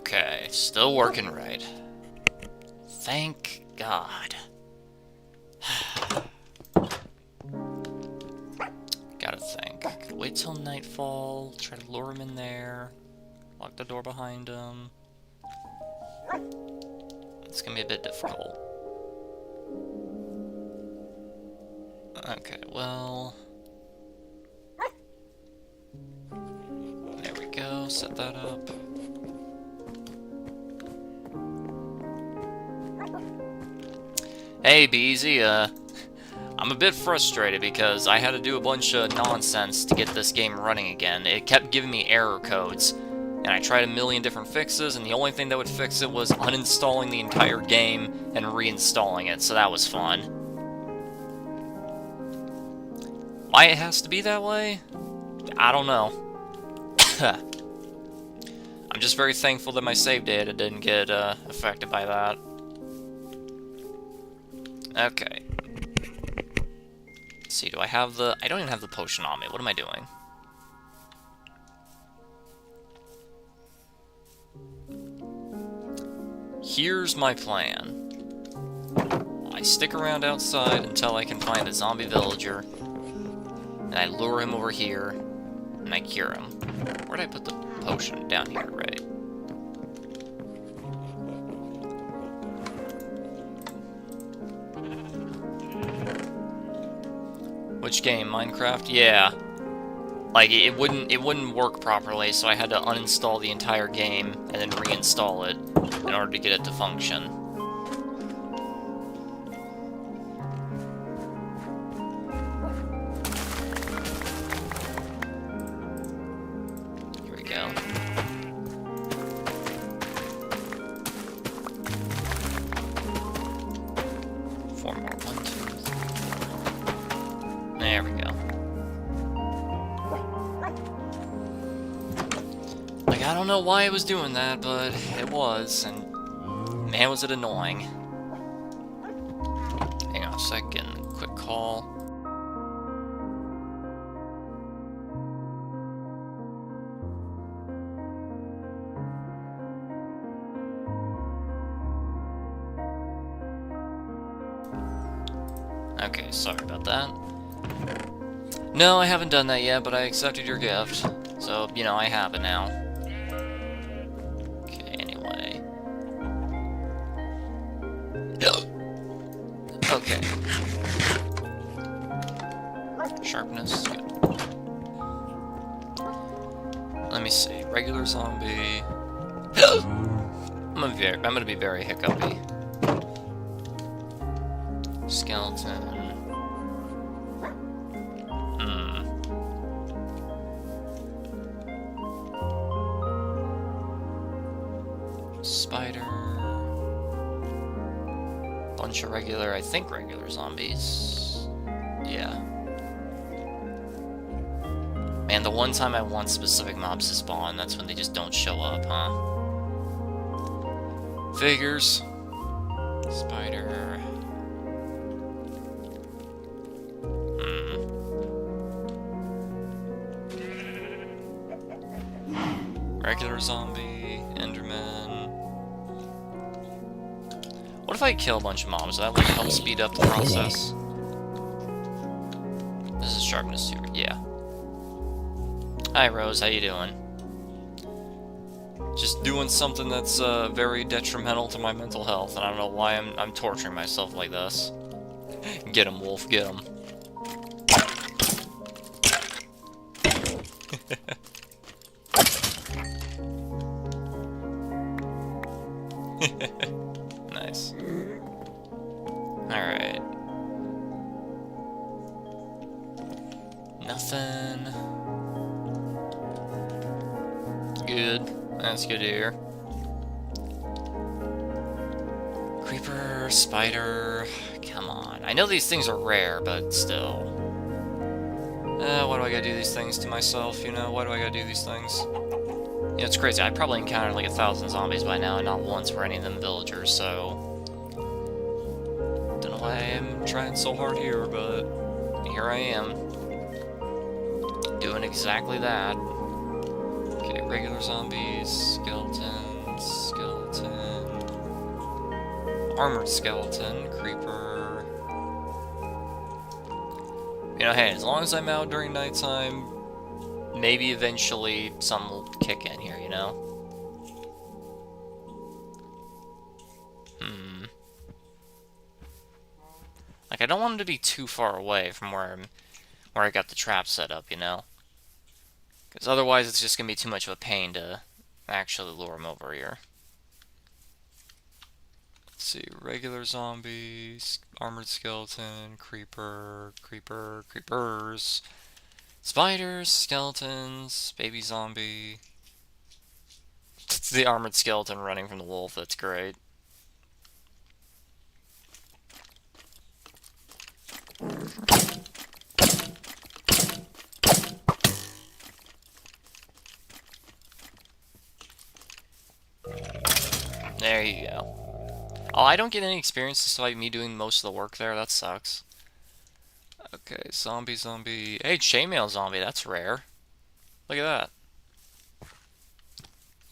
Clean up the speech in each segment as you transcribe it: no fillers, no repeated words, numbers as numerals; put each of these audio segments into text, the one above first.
Okay, still working right. Thank God. Gotta think. Wait till nightfall, try to lure him in there, lock the door behind him. It's gonna be a bit difficult. Okay, well... There we go, set that up. Hey, Beezy, I'm a bit frustrated because I had to do a bunch of nonsense to get this game running again. It kept giving me error codes, and I tried a million different fixes, and the only thing that would fix it was uninstalling the entire game and reinstalling it, so that was fun. Why it has to be that way? I don't know. I'm just very thankful that my save data didn't get affected by that. Okay. Let's see, do I have the... I don't even have the potion on me. What am I doing? Here's my plan. I stick around outside until I can find a zombie villager, and I lure him over here, and I cure him. Where'd I put the potion? Down here, right? Which game? Minecraft? Yeah. Like, it wouldn't work properly, so I had to uninstall the entire game and then reinstall it in order to get it to function. Here we go. Four more. 1, 2, 3. There we go. Like, I don't know why it was doing that, but it was, and man, was it annoying. Hang on a second, quick call. Okay, sorry about that. No, I haven't done that yet, but I accepted your gift. So, you know, I have it now. Okay, anyway. Okay. Sharpness, good. Let me see. Regular zombie. I'm gonna be very hiccupy. Skeleton. Spider. Bunch of regular, I think regular zombies. Yeah. Man, the one time I want specific mobs to spawn, that's when they just don't show up, huh? Figures. Spider. Regular zombie, Enderman. What if I kill a bunch of mobs? Would that like help speed up the process? This is sharpness 2, yeah. Hi Rose, how you doing? Just doing something that's very detrimental to my mental health, and I don't know why I'm torturing myself like this. Get him, Wolf, get him. Nice. Alright. Nothing. Good. That's good to hear. Creeper, spider. Come on. I know these things are rare, but still. Why do I gotta do these things to myself, you know? Why do I gotta do these things? You know, it's crazy. I probably encountered like 1,000 zombies by now, and not once were any of them villagers, so... Don't know why I'm trying so hard here, but... Here I am. Doing exactly that. Okay, regular zombies, skeletons... Skeleton. Armored skeleton. Creeper. You know, hey, as long as I'm out during nighttime, maybe eventually something will kick in here, you know? Like, I don't want him to be too far away from where I got the trap set up, you know? Because otherwise it's just going to be too much of a pain to actually lure him over here. Let's see, regular zombies, armored skeleton, creepers, spiders, skeletons, baby zombie. It's the armored skeleton running from the wolf, that's great. There you go. Oh, I don't get any experience despite me doing most of the work there. That sucks. Okay, zombie. Hey, chainmail zombie. That's rare. Look at that.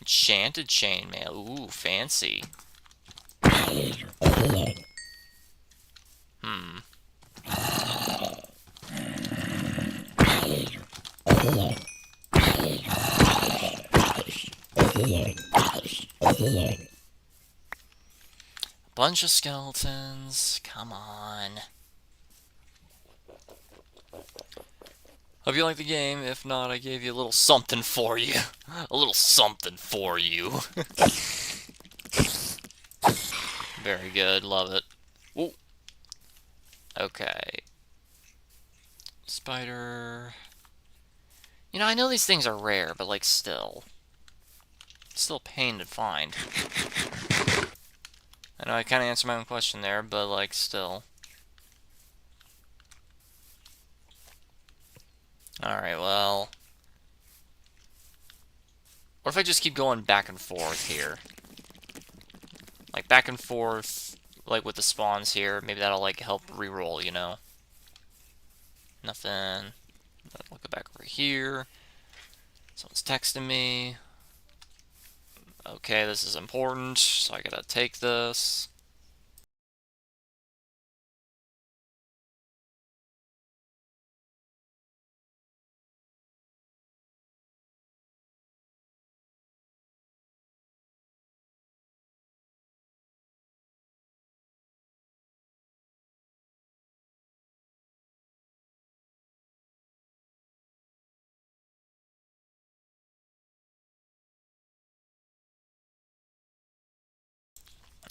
Enchanted chainmail. Ooh, fancy. Bunch of skeletons. Come on. Hope you like the game. If not, I gave you a little something for you. A little something for you. Very good. Love it. Ooh. Okay. Spider. You know, I know these things are rare, but, like, still. It's still a pain to find. I know I kind of answered my own question there, but, like, still. Alright, well. What if I just keep going back and forth here? Like, back and forth, like, with the spawns here. Maybe that'll, like, help reroll, you know? Nothing. Look back over here. Someone's texting me. Okay, this is important, so I gotta take this.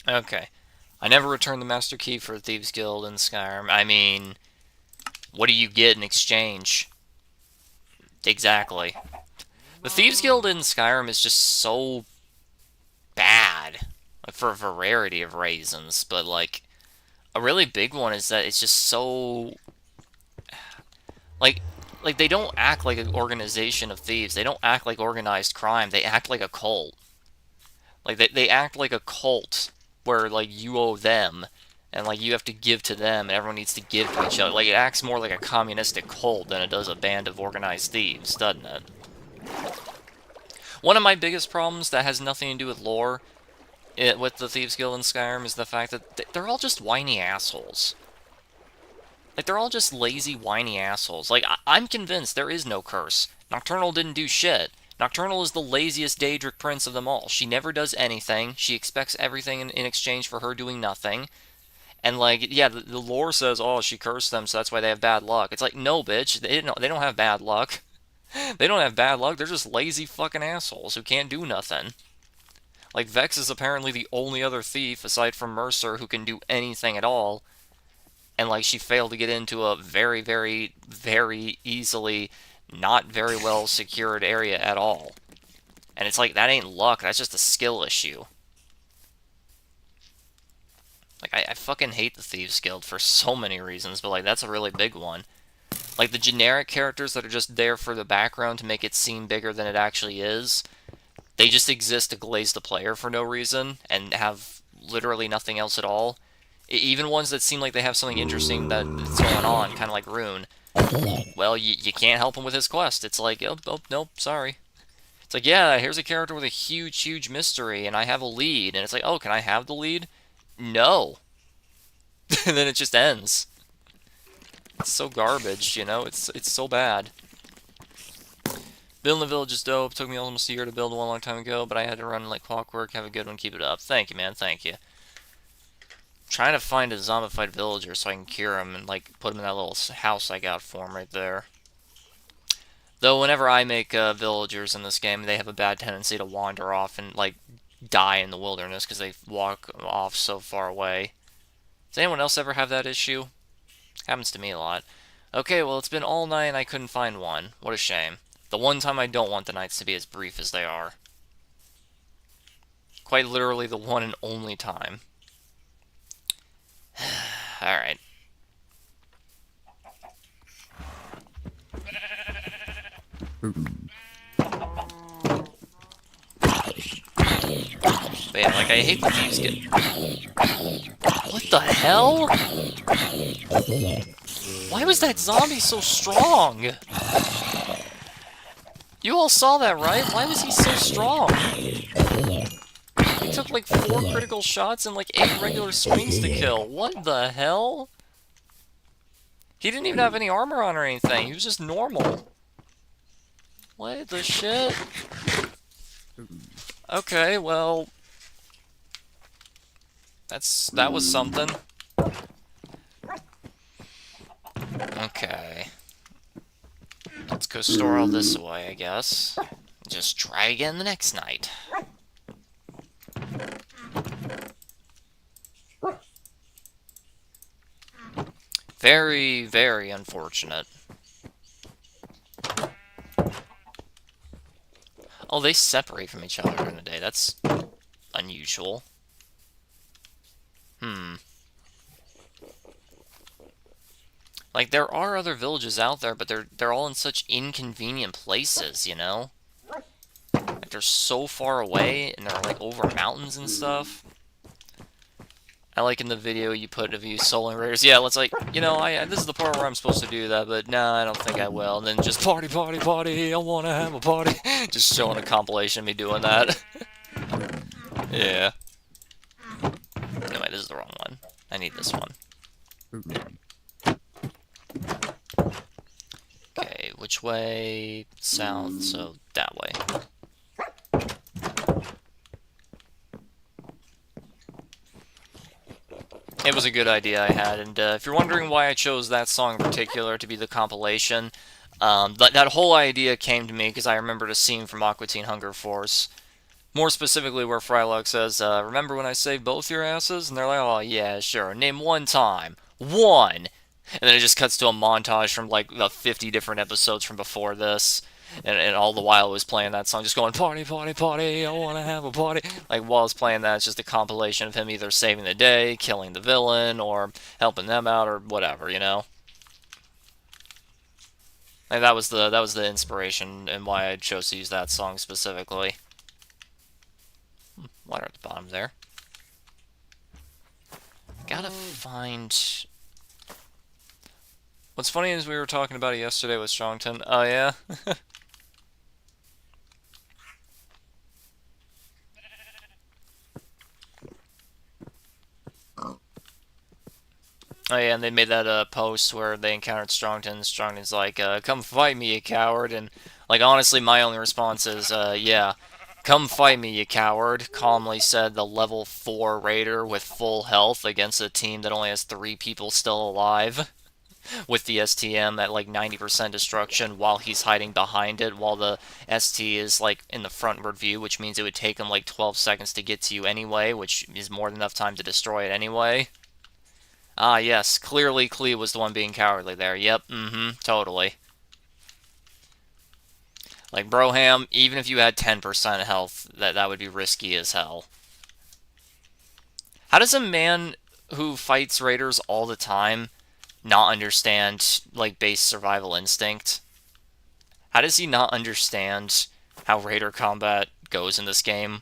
Okay. I never returned the Master Key for Thieves Guild in Skyrim. I mean, what do you get in exchange? Exactly. The Thieves Guild in Skyrim is just so bad, like, for a variety of reasons, but, like, a really big one is that it's just so... Like, they don't act like an organization of thieves. They don't act like organized crime. They act like a cult. Like, they act like a cult where, like, you owe them, and, like, you have to give to them, and everyone needs to give to each other. Like, it acts more like a communistic cult than it does a band of organized thieves, doesn't it? One of my biggest problems that has nothing to do with lore with the Thieves Guild in Skyrim is the fact that they're all just whiny assholes. Like, they're all just lazy, whiny assholes. Like, I'm convinced there is no curse. Nocturnal didn't do shit. Nocturnal is the laziest Daedric prince of them all. She never does anything. She expects everything in exchange for her doing nothing. And, like, yeah, the lore says, oh, she cursed them, so that's why they have bad luck. It's like, no, bitch. They don't have bad luck. They don't have bad luck. They're just lazy fucking assholes who can't do nothing. Like, Vex is apparently the only other thief, aside from Mercer, who can do anything at all. And, like, she failed to get into a very, very, very easily not very well secured area at all. And it's like, that ain't luck, that's just a skill issue. Like, I fucking hate the Thieves Guild for so many reasons, but, like, that's a really big one. Like, the generic characters that are just there for the background to make it seem bigger than it actually is, they just exist to glaze the player for no reason, and have literally nothing else at all. Even ones that seem like they have something interesting that's going on, kind of like Rune. Well, you can't help him with his quest. It's like, oh, nope, sorry. It's like, yeah, here's a character with a huge, huge mystery, and I have a lead. And it's like, oh, can I have the lead? No. And then it just ends. It's so garbage, you know? It's so bad. Building the village is dope. Took me almost a year to build one a long time ago, but I had to run like clockwork. Have a good one. Keep it up. Thank you, man. Thank you. Trying to find a zombified villager so I can cure him and like put him in that little house I got for him right there. Though whenever I make villagers in this game, they have a bad tendency to wander off and like die in the wilderness because they walk off so far away. Does anyone else ever have that issue? Happens to me a lot. Okay, well, it's been all night and I couldn't find one. What a shame. The one time I don't want the nights to be as brief as they are. Quite literally the one and only time. Alright. But yeah, like, I hate that these get... What the hell? Why was that zombie so strong? You all saw that, right? Why was he so strong? He took like 4 critical shots and like 8 regular swings to kill. What the hell? He didn't even have any armor on or anything. He was just normal. What the shit? Okay, well... that was something. Okay. Let's go store all this away, I guess. Just try again the next night. Very, very unfortunate. Oh, they separate from each other during the day. That's unusual. Like, there are other villages out there, but they're all in such inconvenient places, you know? Like, they're so far away, and they're, like, over mountains and stuff. I like in the video you put of you soloing raiders. Yeah, let's like, you know, this is the part where I'm supposed to do that, but nah, I don't think I will. And then just party, party, party, I wanna have a party. Just showing a compilation of me doing that. Yeah. Anyway, this is the wrong one. I need this one. Okay, which way? South, so that way. It was a good idea I had, and if you're wondering why I chose that song in particular to be the compilation, that whole idea came to me because I remembered a scene from Aqua Teen Hunger Force. More specifically where Frylock says, remember when I saved both your asses? And they're like, oh yeah, sure, name one time. One! And then it just cuts to a montage from like the 50 different episodes from before this. And all the while it was playing that song, just going, party, party, party, I wanna have a party. Like, while it's playing that, it's just a compilation of him either saving the day, killing the villain, or helping them out, or whatever, you know? And that was the inspiration and why I chose to use that song specifically. Water at the bottom there. Gotta find... What's funny is we were talking about it yesterday with Strongton. Oh, yeah? Oh yeah, and they made that post where they encountered Strongton. Strongton's like, come fight me, you coward. And, like, honestly, my only response is, yeah, come fight me, you coward, calmly said the level 4 raider with full health against a team that only has 3 people still alive. With the STM at, like, 90% destruction while he's hiding behind it, while the ST is, like, in the frontward view, which means it would take him, like, 12 seconds to get to you anyway, which is more than enough time to destroy it anyway. Ah, yes, clearly Klee was the one being cowardly there. Yep, totally. Like, Broham, even if you had 10% health, that would be risky as hell. How does a man who fights raiders all the time not understand, like, base survival instinct? How does he not understand how raider combat goes in this game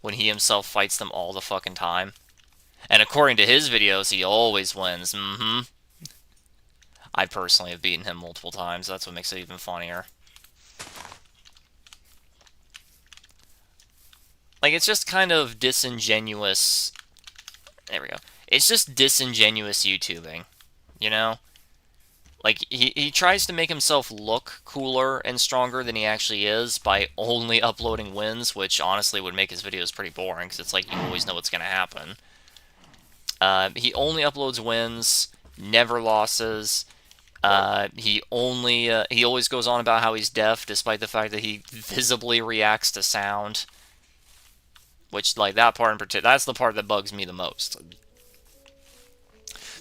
when he himself fights them all the fucking time? And according to his videos, he always wins. I personally have beaten him multiple times. That's what makes it even funnier. like, it's just kind of disingenuous. There we go. It's just disingenuous YouTubing, you know? Like, he tries to make himself look cooler and stronger than he actually is by only uploading wins, which honestly would make his videos pretty boring, because it's like you always know what's going to happen. He only uploads wins, never losses. He always goes on about how he's deaf, despite the fact that he visibly reacts to sound. Which, like, that part in particular, that's the part that bugs me the most.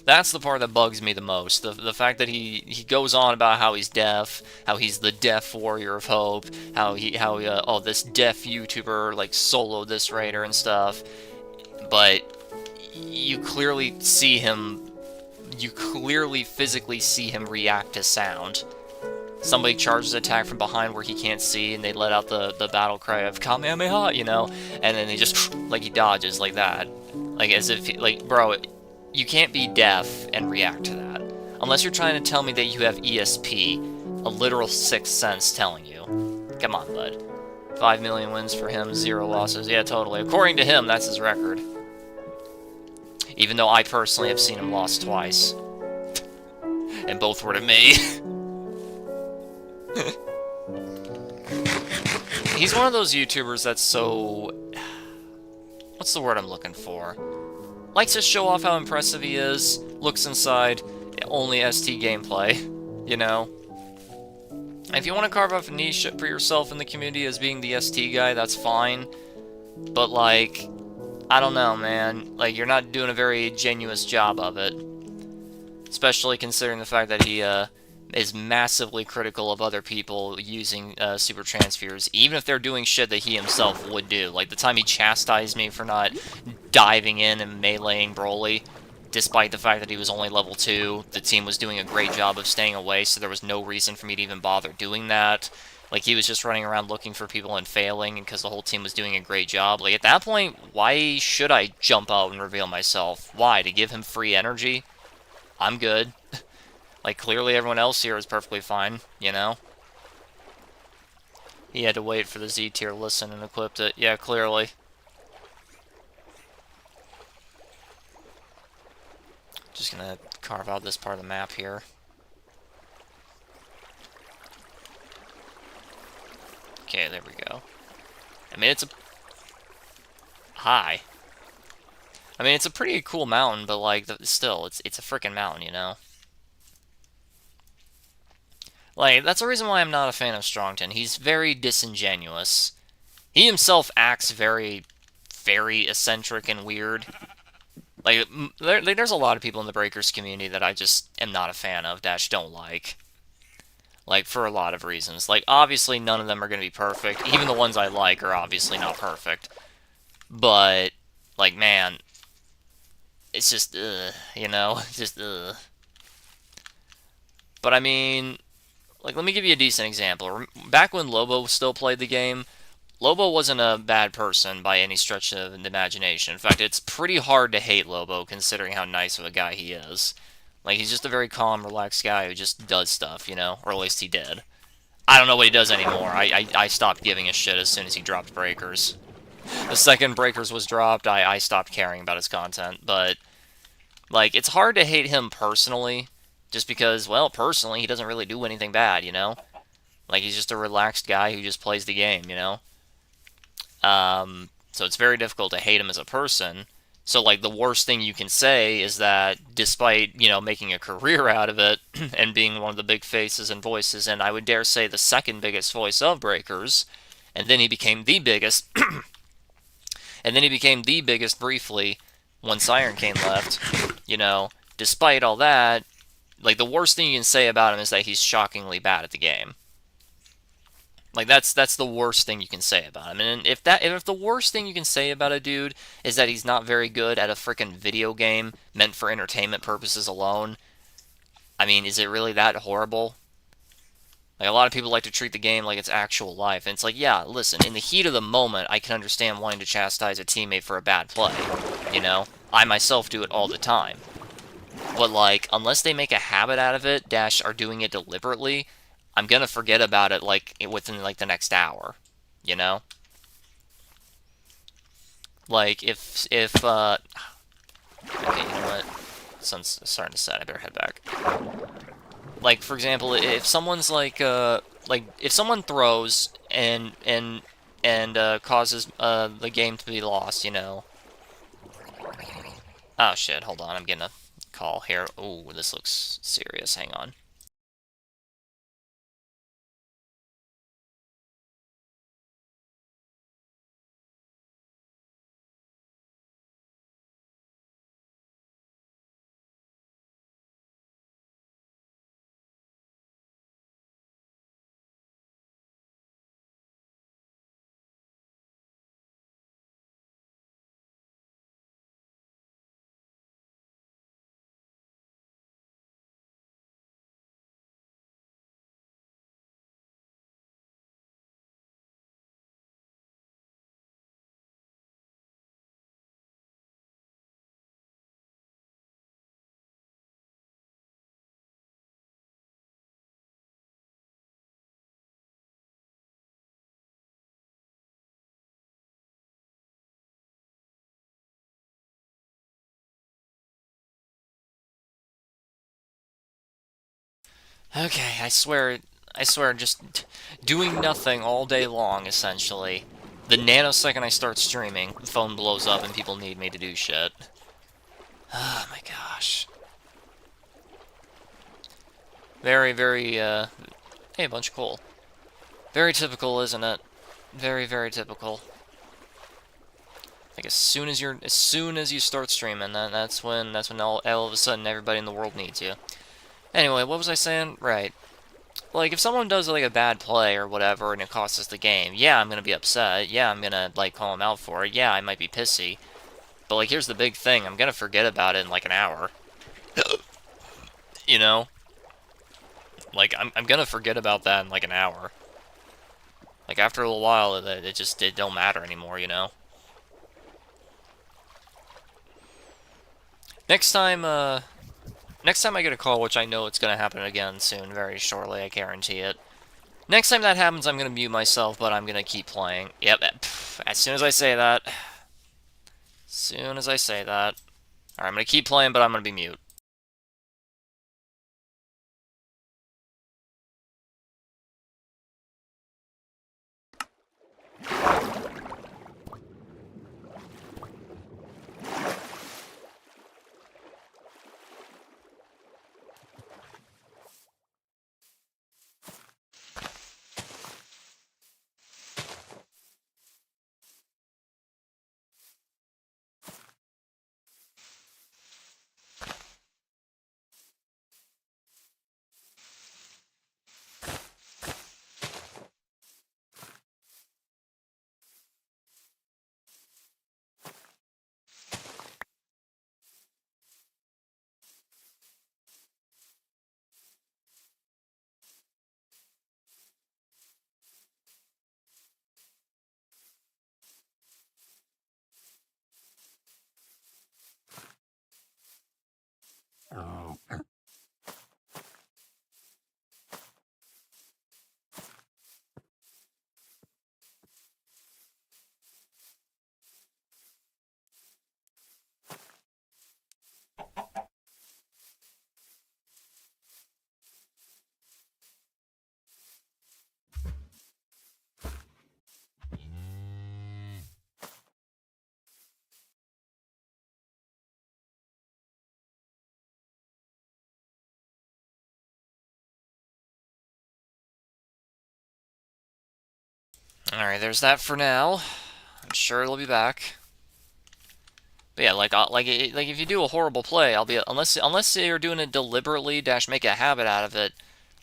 That's the part that bugs me the most. The fact that he goes on about how he's deaf, how he's the deaf warrior of hope, oh, this deaf YouTuber like soloed this raider and stuff. But you clearly see him, you clearly physically see him react to sound. Somebody charges attack from behind where he can't see, and they let out the battle cry of Kamehameha, you know, and then he just, like, he dodges like that. Like, as if, like, bro, you can't be deaf and react to that. Unless you're trying to tell me that you have ESP, a literal sixth sense telling you. Come on, bud. 5 million wins for him, 0 losses. Yeah, totally. According to him, that's his record. Even though I personally have seen him lost twice. And both were to me. He's one of those YouTubers that's so... What's the word I'm looking for? Likes to show off how impressive he is, looks inside, only ST gameplay, you know? If you want to carve out a niche for yourself in the community as being the ST guy, that's fine. But, like, I don't know, man. Like, you're not doing a very genuine job of it. Especially considering the fact that he, is massively critical of other people using super transfers, even if they're doing shit that he himself would do. Like the time he chastised me for not diving in and meleeing Broly, despite the fact that he was only level 2, the team was doing a great job of staying away, so there was no reason for me to even bother doing that. Like, he was just running around looking for people and failing, because the whole team was doing a great job. Like, at that point, why should I jump out and reveal myself? Why? To give him free energy? I'm good. Like, clearly everyone else here is perfectly fine, you know? He had to wait for the Z tier listen and equipped it. Yeah, clearly. Just gonna carve out this part of the map here. Okay, there we go. I mean, it's a... Hi. I mean, it's a pretty cool mountain, but, like, still, it's a freaking mountain, you know? Like, that's the reason why I'm not a fan of Strongton. He's very disingenuous. He himself acts very, very eccentric and weird. Like, there's a lot of people in the Breakers community that I just am not a fan of, don't like. Like, for a lot of reasons. Like, obviously none of them are going to be perfect. Even the ones I like are obviously not perfect. But, like, man, it's just, you know? Just, But, I mean... Like, let me give you a decent example. Back when Lobo still played the game, Lobo wasn't a bad person by any stretch of the imagination. In fact, it's pretty hard to hate Lobo, considering how nice of a guy he is. Like, he's just a very calm, relaxed guy who just does stuff, you know? Or at least he did. I don't know what he does anymore. I stopped giving a shit as soon as he dropped Breakers. The second Breakers was dropped, I stopped caring about his content. But, like, it's hard to hate him personally. Just because, well, personally, he doesn't really do anything bad, you know? Like, he's just a relaxed guy who just plays the game, you know? So it's very difficult to hate him as a person. So, like, the worst thing you can say is that despite, you know, making a career out of it and being one of the big faces and voices, and I would dare say the second biggest voice of Breakers, and then he became the biggest, and then he became the biggest briefly when Siren Kane left, you know, despite all that, like, the worst thing you can say about him is that he's shockingly bad at the game. Like, that's the worst thing you can say about him. And if the worst thing you can say about a dude is that he's not very good at a freaking video game meant for entertainment purposes alone, I mean, is it really that horrible? Like, a lot of people like to treat the game like it's actual life. And it's like, yeah, listen, in the heat of the moment, I can understand wanting to chastise a teammate for a bad play. You know? I myself do it all the time. But, like, unless they make a habit out of it, are doing it deliberately, I'm gonna forget about it, like, within, like, the next hour. You know? Like, okay, you know what? Sun's starting to set, I better head back. Like, for example, if someone's like, if someone throws and causes, the game to be lost, you know. Oh, shit, hold on, I'm getting a call here. Oh, this looks serious, hang on. Okay, I swear, just doing nothing all day long, essentially. The nanosecond I start streaming, the phone blows up and people need me to do shit. Oh my gosh. Very, very, hey, a bunch of coal. Very typical, isn't it? Very, very typical. Like, as soon as you start streaming, that's when all of a sudden everybody in the world needs you. Anyway, what was I saying? Right. Like, if someone does, like, a bad play or whatever and it costs us the game, yeah, I'm gonna be upset. Yeah, I'm gonna, like, call them out for it. Yeah, I might be pissy. But, like, here's the big thing. I'm gonna forget about it in, like, an hour. You know? Like, I'm gonna forget about that in, like, an hour. Like, after a little while, it don't matter anymore, you know? Next time, next time I get a call, which I know it's gonna happen again soon, very shortly, I guarantee it. Next time that happens, I'm gonna mute myself, but I'm gonna keep playing. Yep, as soon as I say that. As soon as I say that. Alright, I'm gonna keep playing, but I'm gonna be mute. Alright, there's that for now. I'm sure it'll be back. But yeah, like if you do a horrible play, I'll be unless you're doing it deliberately dash make a habit out of it.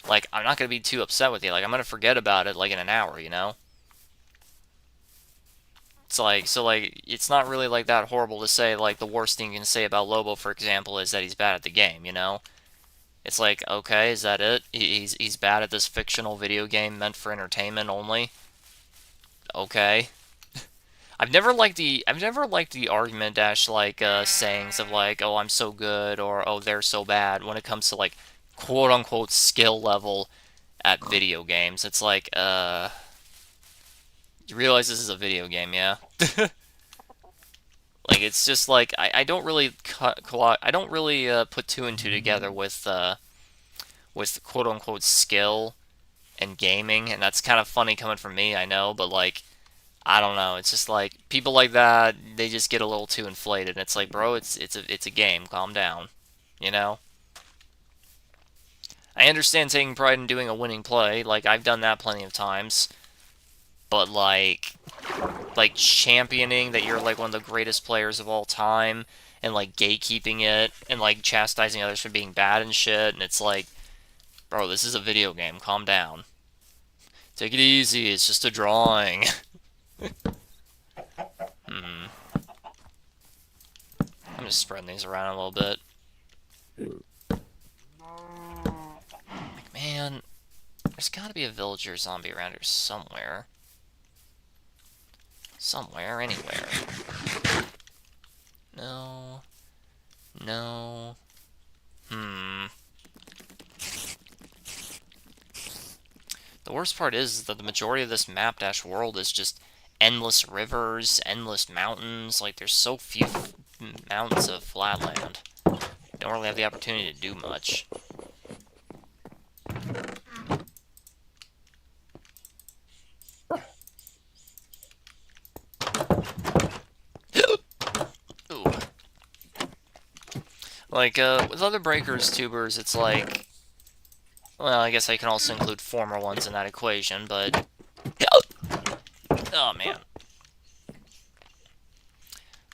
Like, I'm not gonna be too upset with you. Like, I'm gonna forget about it like in an hour, you know. It's like it's not really like that horrible to say. Like, the worst thing you can say about Lobo, for example, is that he's bad at the game, you know. It's like, okay, is that it? He's bad at this fictional video game meant for entertainment only. Okay. I've never liked the argument dash like sayings of like, oh, I'm so good, or oh, they're so bad when it comes to like quote unquote skill level at video games. It's like you realize this is a video game, yeah? Like, it's just like I don't really I don't really put two and two together with quote unquote skill and gaming, and that's kind of funny coming from me, I know, but like I don't know, it's just like people like that, they just get a little too inflated. And it's like, bro, it's a game, calm down, you know? I understand taking pride in doing a winning play, like I've done that plenty of times, but like championing that you're like one of the greatest players of all time and like gatekeeping it and like chastising others for being bad and shit, and it's like, bro, this is a video game, calm down. Take it easy, it's just a drawing. I'm just spreading these around a little bit. Like, man, there's gotta be a villager zombie around here somewhere. Somewhere, anywhere. No. No. The worst part is that the majority of this map-world is just endless rivers, endless mountains. Like, there's so few mountains of flatland. You don't really have the opportunity to do much. Ooh. Like, with other breakers, tubers, it's like... Well, I guess I can also include former ones in that equation, but... Oh, man.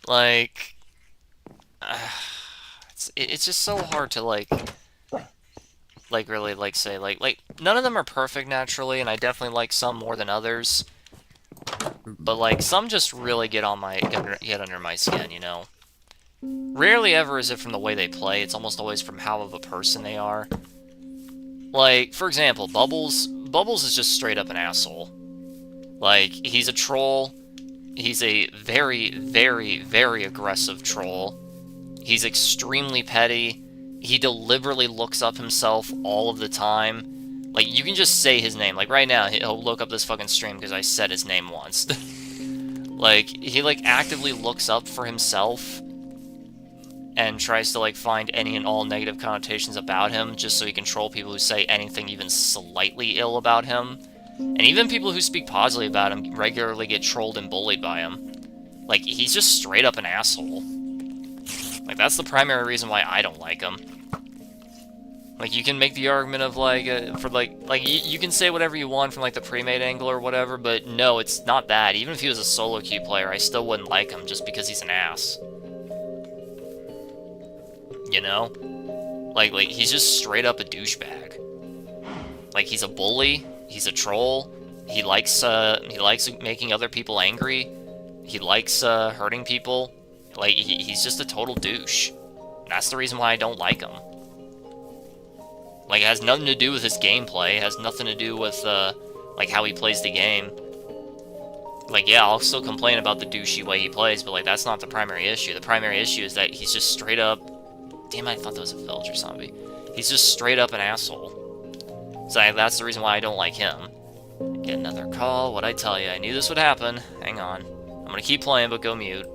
Like... it's just so hard to, like, really, like, say, like, none of them are perfect, naturally, and I definitely like some more than others. But, like, some just really get under my skin, you know? Rarely ever is it from the way they play, it's almost always from how of a person they are. Like, for example, Bubbles. Bubbles is just straight up an asshole. Like, he's a troll. He's a very, very, very aggressive troll. He's extremely petty. He deliberately looks up himself all of the time. Like, you can just say his name. Like, right now, he'll look up this fucking stream because I said his name once. Like, he, like, actively looks up for himself and tries to, like, find any and all negative connotations about him just so he can troll people who say anything even slightly ill about him. And even people who speak positively about him regularly get trolled and bullied by him. Like, he's just straight up an asshole. Like, that's the primary reason why I don't like him. Like, you can make the argument of, like, you can say whatever you want from, like, the pre-made angle or whatever, but no, it's not that. Even if he was a solo queue player, I still wouldn't like him just because he's an ass. You know? Like, he's just straight up a douchebag. Like, he's a bully, he's a troll, he likes making other people angry, he likes, hurting people. Like, he's just a total douche. That's the reason why I don't like him. Like, it has nothing to do with his gameplay, it has nothing to do with, like, how he plays the game. Like, yeah, I'll still complain about the douchey way he plays, but, like, that's not the primary issue. The primary issue is that he's just straight up... Damn, I thought that was a villager zombie. He's just straight up an asshole. So that's the reason why I don't like him. Get another call, what'd I tell you? I knew this would happen. Hang on. I'm gonna keep playing, but go mute.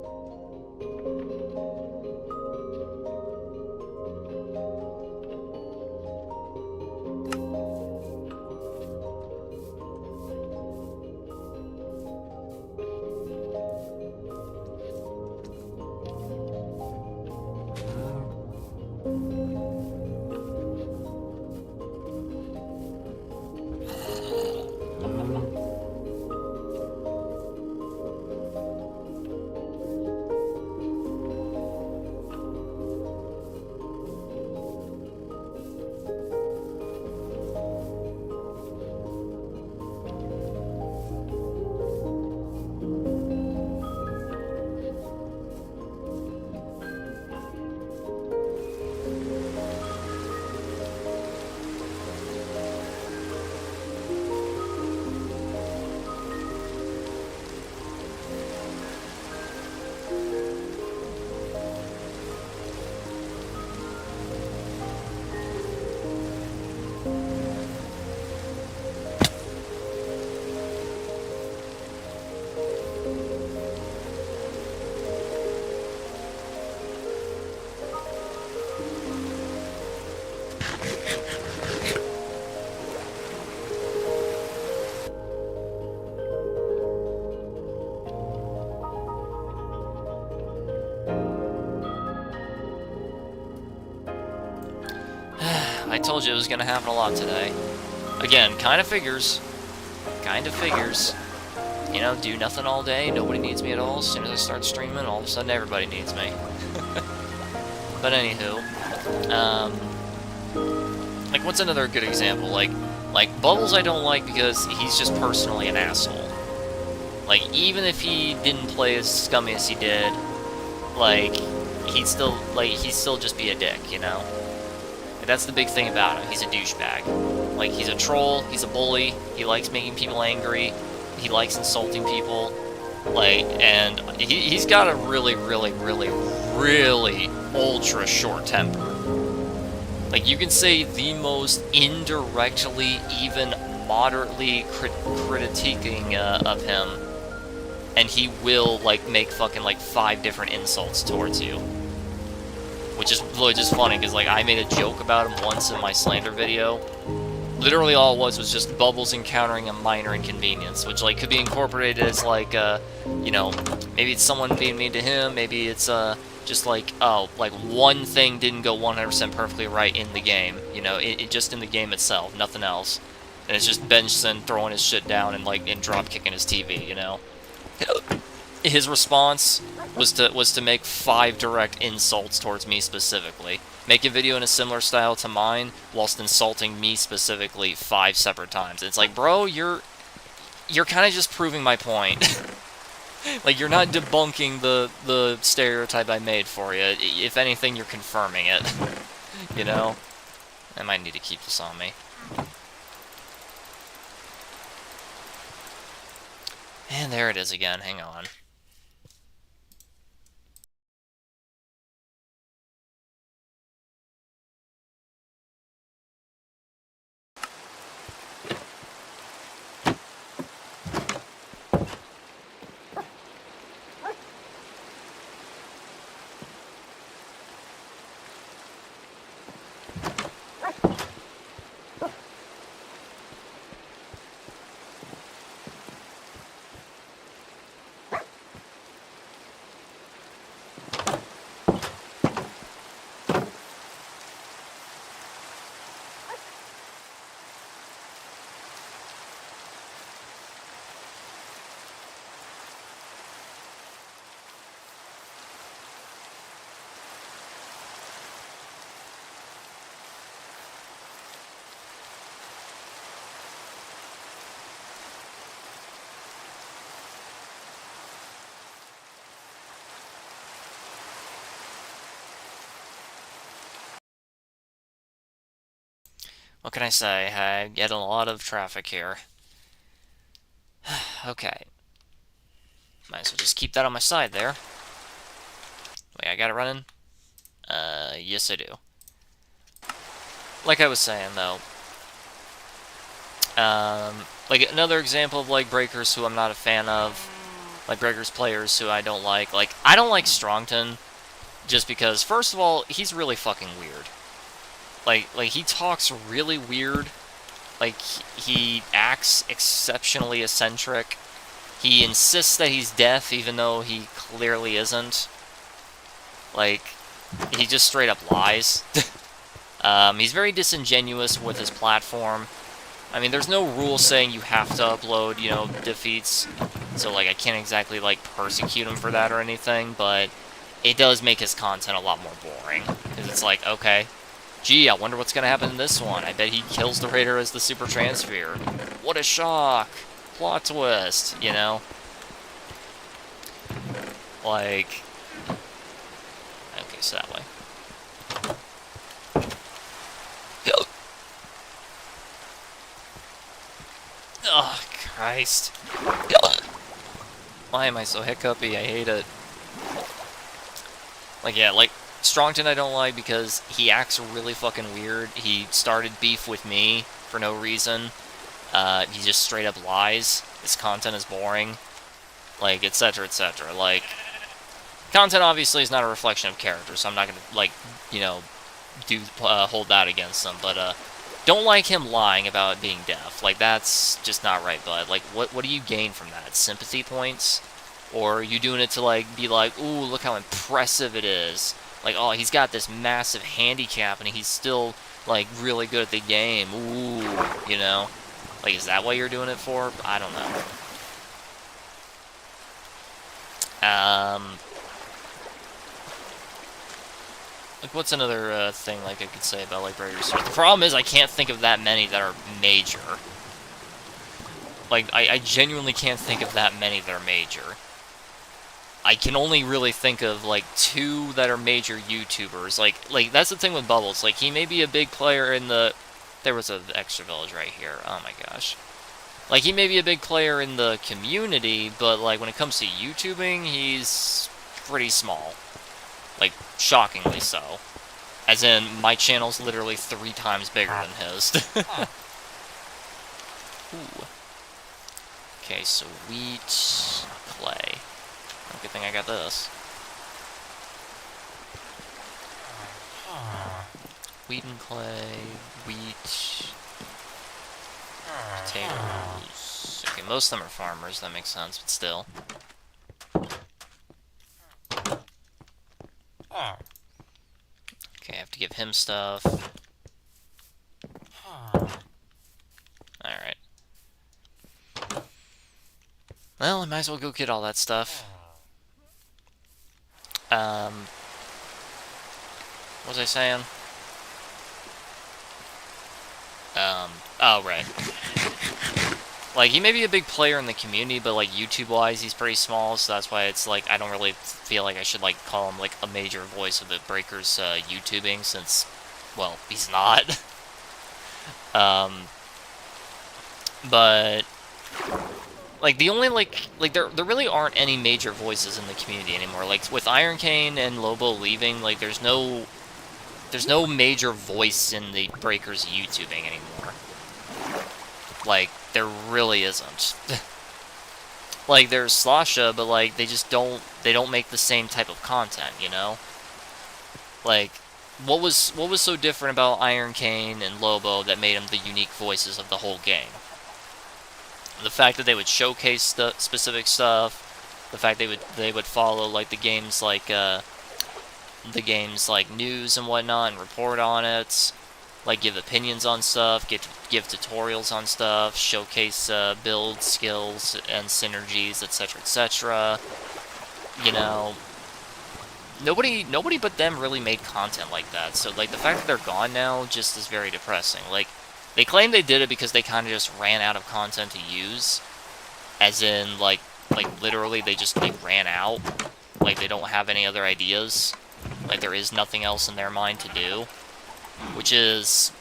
I told you it was gonna happen a lot today. Again, kind of figures. Kind of figures. You know, do nothing all day, nobody needs me at all. As soon as I start streaming, all of a sudden everybody needs me. But anywho, like, what's another good example? Like Bubbles I don't like because he's just personally an asshole. Like, even if he didn't play as scummy as he did, like, he'd still just be a dick, you know? And that's the big thing about him. He's a douchebag. Like, he's a troll, he's a bully, he likes making people angry, he likes insulting people, like, and he's got a really, really, really, really ultra short temper. Like, you can say the most indirectly, even moderately critiquing of him, and he will, like, make fucking, like, 5 different insults towards you. Which is really just funny, because, like, I made a joke about him once in my slander video. Literally all it was just Bubbles encountering a minor inconvenience, which, like, could be incorporated as, like, you know, maybe it's someone being mean to him, maybe it's, just like, oh, like, one thing didn't go 100% perfectly right in the game, you know, it just in the game itself, nothing else. And it's just Benson throwing his shit down and, like, and drop kicking his TV, you know. His response was to make 5 direct insults towards me specifically. Make a video in a similar style to mine, whilst insulting me specifically 5 separate times. It's like, bro, you're kind of just proving my point. Like, you're not debunking the stereotype I made for you. If anything, you're confirming it. You know? I might need to keep this on me. And there it is again. Hang on. What can I say? I get a lot of traffic here. Okay. Might as well just keep that on my side there. Wait, I got it running? Yes I do. Like I was saying, though. Like, another example of, like, Breakers who I'm not a fan of. Like, Breakers players who I don't like. Like, I don't like Strongton. Just because, first of all, he's really fucking weird. Like he talks really weird. Like, he acts exceptionally eccentric. He insists that he's deaf, even though he clearly isn't. Like, he just straight up lies. He's very disingenuous with his platform. I mean, there's no rule saying you have to upload, you know, defeats. So, like, I can't exactly, like, persecute him for that or anything, but it does make his content a lot more boring. Because it's like, okay, gee, I wonder what's going to happen in this one. I bet he kills the Raider as the Super Transfer. What a shock. Plot twist, you know? Like... Okay, so that way. Oh, Christ. Why am I so hiccupy? I hate it. Like, yeah, like, Strongton I don't like because he acts really fucking weird. He started beef with me for no reason. He just straight up lies. His content is boring. Like, etc., etc. Like, content obviously is not a reflection of character, so I'm not gonna, like, you know, hold that against him, but, don't like him lying about being deaf. Like, that's just not right, bud. Like, what do you gain from that? Sympathy points? Or are you doing it to, like, be like, ooh, look how impressive it is. Like, oh, he's got this massive handicap, and he's still, like, really good at the game. Ooh, you know? Like, is that what you're doing it for? I don't know. Like, what's another thing, like, I could say about, like, Breaker Stars? The problem is I can't think of that many that are major. Like, I genuinely can't think of that many that are major. I can only really think of, like, 2 that are major YouTubers. Like, that's the thing with Bubbles. Like, he may be a big player in the... There was an extra village right here. Oh my gosh. Like, he may be a big player in the community, but, like, when it comes to YouTubing, he's pretty small. Like, shockingly so. As in, my channel's literally 3 times bigger than his. Ooh. Okay, so wheat, clay. Oh, good thing I got this. Wheat and clay, wheat, potatoes. Okay, most of them are farmers, that makes sense, but still. Okay, I have to give him stuff. Alright. Well, I might as well go get all that stuff. What was I saying? Oh, right. Like, he may be a big player in the community, but, like, YouTube-wise, he's pretty small, so that's why it's, like, I don't really feel like I should, like, call him, like, a major voice of the Breakers, YouTubing, since, well, he's not. But, like, the only, like, there really aren't any major voices in the community anymore. Like, with Iron Cane and Lobo leaving, like, there's no major voice in the Breakers YouTubing anymore. Like, there really isn't. Like, there's Slasha, but, like, they don't make the same type of content, you know? Like, what was so different about Iron Cane and Lobo that made them the unique voices of the whole game? The fact that they would showcase specific stuff, the fact they would follow, like, the game's news and whatnot and report on it, like, give opinions on stuff, give tutorials on stuff, showcase build skills and synergies, etc., etc. You know, nobody but them really made content like that. So, like, the fact that they're gone now just is very depressing. Like, they claim they did it because they kind of just ran out of content to use, as in, like literally they ran out. Like, they don't have any other ideas. Like, there is nothing else in their mind to do. Which is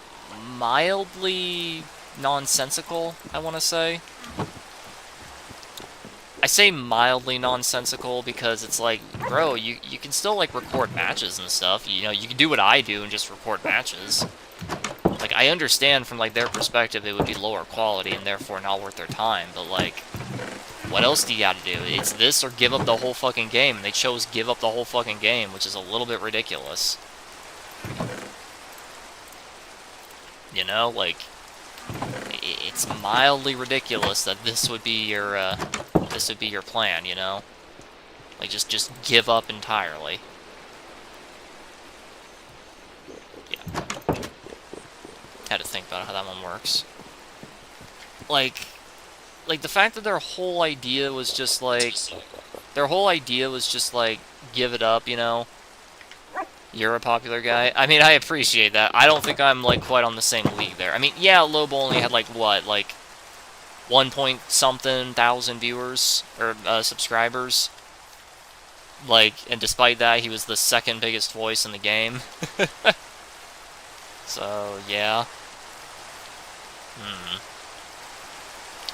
mildly nonsensical, I want to say. I say mildly nonsensical because it's like, bro, you can still, like, record matches and stuff. You know, you can do what I do and just record matches. Like, I understand from, like, their perspective it would be lower quality and therefore not worth their time, but, like, what else do you gotta do? It's this or give up the whole fucking game, and they chose give up the whole fucking game, which is a little bit ridiculous. You know, like, it's mildly ridiculous that this would be your plan, you know? Like, just give up entirely. Yeah. Had to think about how that one works. Like, the fact that their whole idea was just, like, give it up, you know? You're a popular guy. I mean, I appreciate that. I don't think I'm, like, quite on the same league there. I mean, yeah, Lobo only had, like, what, like, 1 point something thousand viewers, or, subscribers. Like, and despite that, he was the second biggest voice in the game. So, yeah.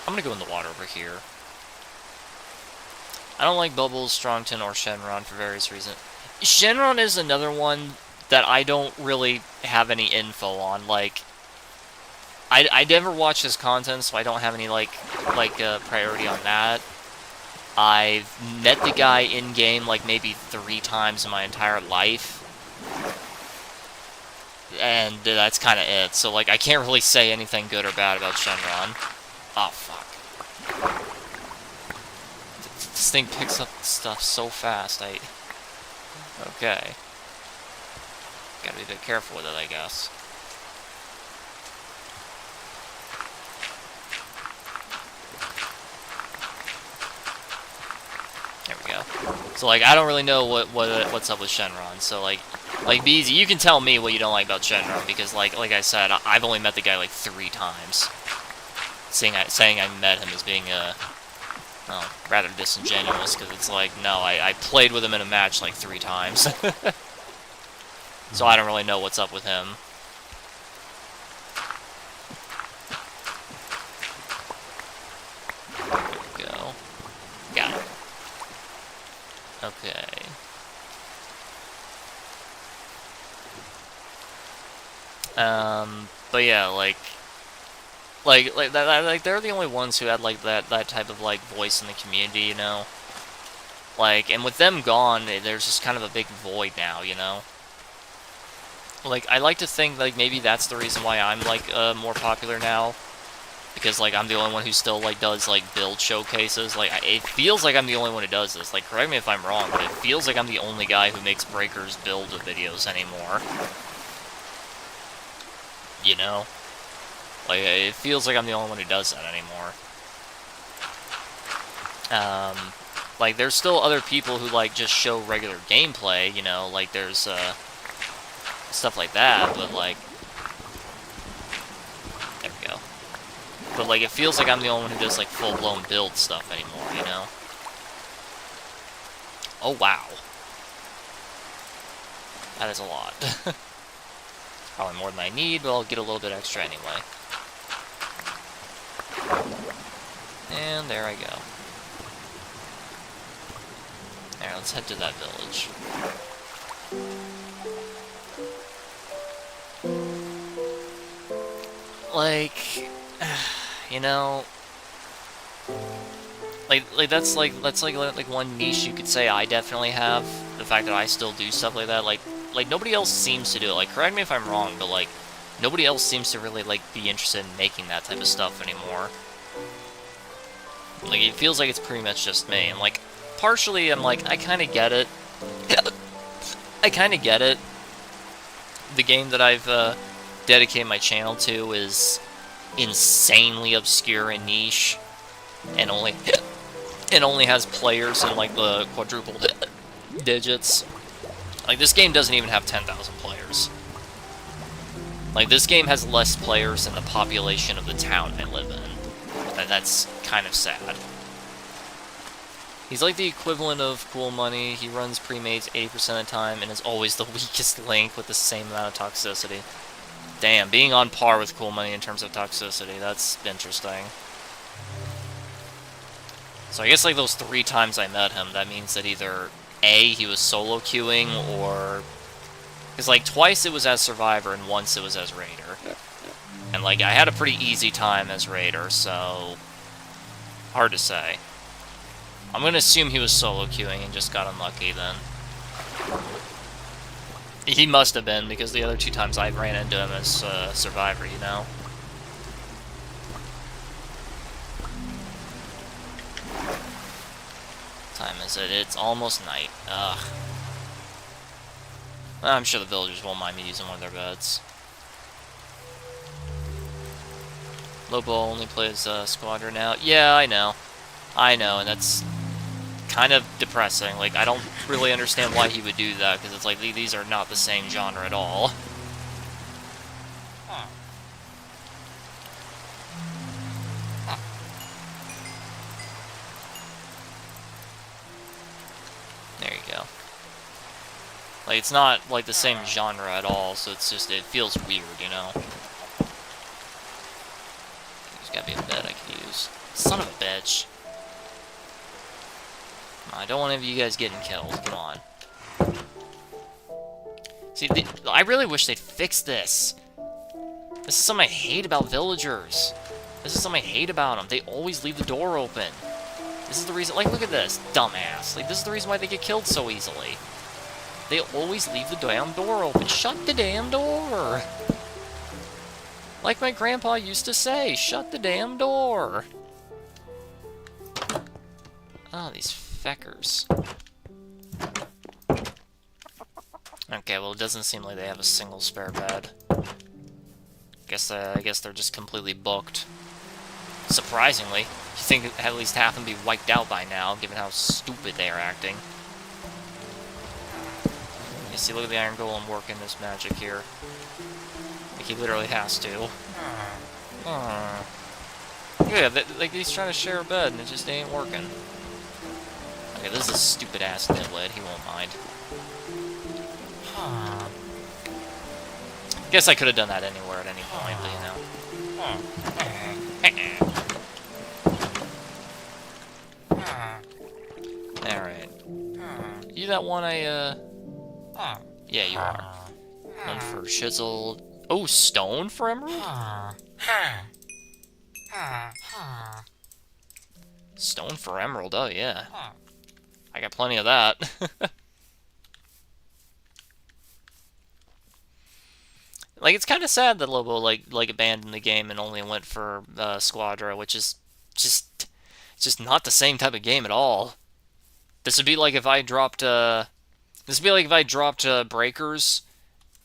I'm gonna go in the water over here. I don't like Bubbles, Strongton, or Shenron for various reasons. Shenron is another one that I don't really have any info on. Like, I never watch his content, so I don't have any, priority on that. I've met the guy in-game, like, maybe 3 times in my entire life. And that's kind of it. So, like, I can't really say anything good or bad about Shenron. Oh, fuck. This thing picks up stuff so fast, Okay. Gotta be a bit careful with it, I guess. So, like, I don't really know what's up with Shenron. So, like BZ, you can tell me what you don't like about Shenron, because, like I said, I've only met the guy, like, 3 times. Saying I met him as being, well, rather disingenuous, because it's like, no, I played with him in a match, like, 3 times. So I don't really know what's up with him. There we go. Got it. Okay. But yeah, like they're the only ones who had like that type of like voice in the community, you know. Like, and with them gone, there's just kind of a big void now, you know. Like, I like to think like maybe that's the reason why I'm like more popular now, because like I'm the only one who still like does like build showcases. Like, it feels like I'm the only one who does this. Like, correct me if I'm wrong, but it feels like I'm the only guy who makes Breakers build videos anymore. You know? Like, it feels like I'm the only one who does that anymore. Like, there's still other people who, like, just show regular gameplay, you know? Like, there's, stuff like that, but, like... There we go. But, like, it feels like I'm the only one who does, like, full-blown build stuff anymore, you know? Oh, wow. That is a lot. Probably more than I need, but I'll get a little bit extra anyway. And there I go. Alright, let's head to that village. Like, you know, like that's like one niche you could say I definitely have. The fact that I still do stuff like that, like nobody else seems to do it. Like, correct me if I'm wrong, but like nobody else seems to really like be interested in making that type of stuff anymore. Like, it feels like it's pretty much just me. And like, partially I'm like, I kind of get it. I kind of get it. The game that I've dedicated my channel to is insanely obscure and niche, and only has players in like the quadruple digits. Like, this game doesn't even have 10,000 players. Like, this game has less players than the population of the town I live in. And that's kind of sad. He's like the equivalent of Cool Money. He runs pre-mates 80% of the time and is always the weakest link with the same amount of toxicity. Damn, being on par with Cool Money in terms of toxicity, that's interesting. So I guess like those 3 times I met him, that means that either A, he was solo queuing, or... Because like twice it was as Survivor and once it was as Raider. And like I had a pretty easy time as Raider, so... Hard to say. I'm gonna assume he was solo queuing and just got unlucky then. He must have been, because the other 2 times I ran into him as Survivor, you know? What time is it? It's almost night. Ugh. I'm sure the villagers won't mind me using one of their beds. Lobo only plays Squadron now. Yeah, I know. I know, and that's kind of depressing. Like, I don't really understand why he would do that, because it's like, these are not the same genre at all. There you go. Like, it's not, like, the same genre at all, so it's just, it feels weird, you know? There's gotta be a bed I could use. Son of a bitch. I don't want any of you guys getting killed. Come on. See, I really wish they'd fix this. This is something I hate about villagers. This is something I hate about them. They always leave the door open. This is the reason... Like, look at this. Dumbass. Like, this is the reason why they get killed so easily. They always leave the damn door open. Shut the damn door! Like my grandpa used to say, shut the damn door! Oh, these feckers. Okay, well, it doesn't seem like they have a single spare bed. I guess they're just completely booked. Surprisingly. You think at least half of them be wiped out by now, given how stupid they are acting. You see, look at the Iron Golem working this magic here. Like, he literally has to. Yeah, like, he's trying to share a bed, and it just ain't working. Okay, this is a stupid-ass nitwit. He won't mind. Guess I could have done that anywhere at any point, but, you know. Alright. You that one Yeah, you are. One for Shizzle. Oh, stone for Emerald? Stone for Emerald, oh yeah. I got plenty of that. Like, it's kind of sad that Lobo, like abandoned the game and only went for Squadra, which is just not the same type of game at all. This would be like if I dropped, Breakers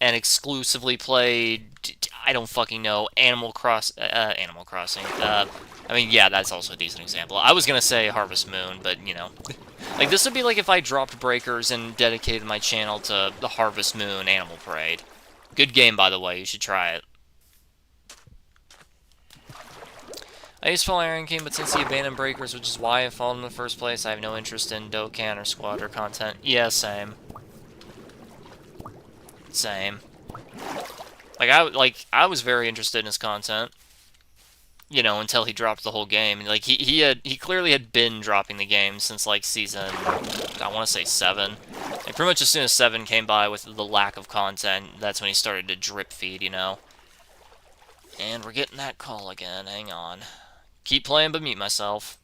and exclusively played, I don't fucking know, Animal Crossing. I mean, yeah, that's also a decent example. I was gonna say Harvest Moon, but, you know. Like, this would be like if I dropped Breakers and dedicated my channel to the Harvest Moon Animal Parade. Good game, by the way. You should try it. I used to follow Iron King, but since he abandoned Breakers, which is why I followed him in the first place, I have no interest in Dokkan or Squadra content. Yeah, same. Same. Like, I was very interested in his content. You know, until he dropped the whole game. Like, he clearly had been dropping the game since, like, season, I want to say 7. Like, pretty much as soon as 7 came by with the lack of content, that's when he started to drip feed, you know? And we're getting that call again, hang on. Keep playing but mute myself.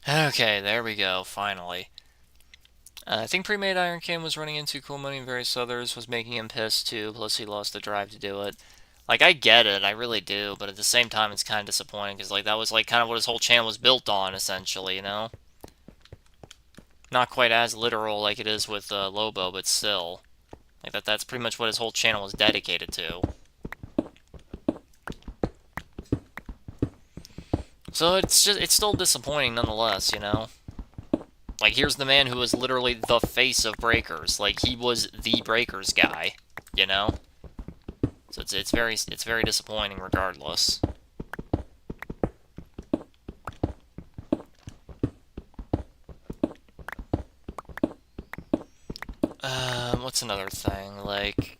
Okay, there we go, finally. I think pre-made Iron King was running into Cool Money and various others, was making him pissed too, plus he lost the drive to do it. Like, I get it, I really do, but at the same time it's kind of disappointing, because, like, that was, like, kind of what his whole channel was built on, essentially, you know? Not quite as literal like it is with Lobo, but still. Like, that's pretty much what his whole channel was dedicated to. So it's still disappointing nonetheless, you know? Like, here's the man who was literally the face of Breakers. Like, he was the Breakers guy, you know? So it's very disappointing regardless. What's another thing? Like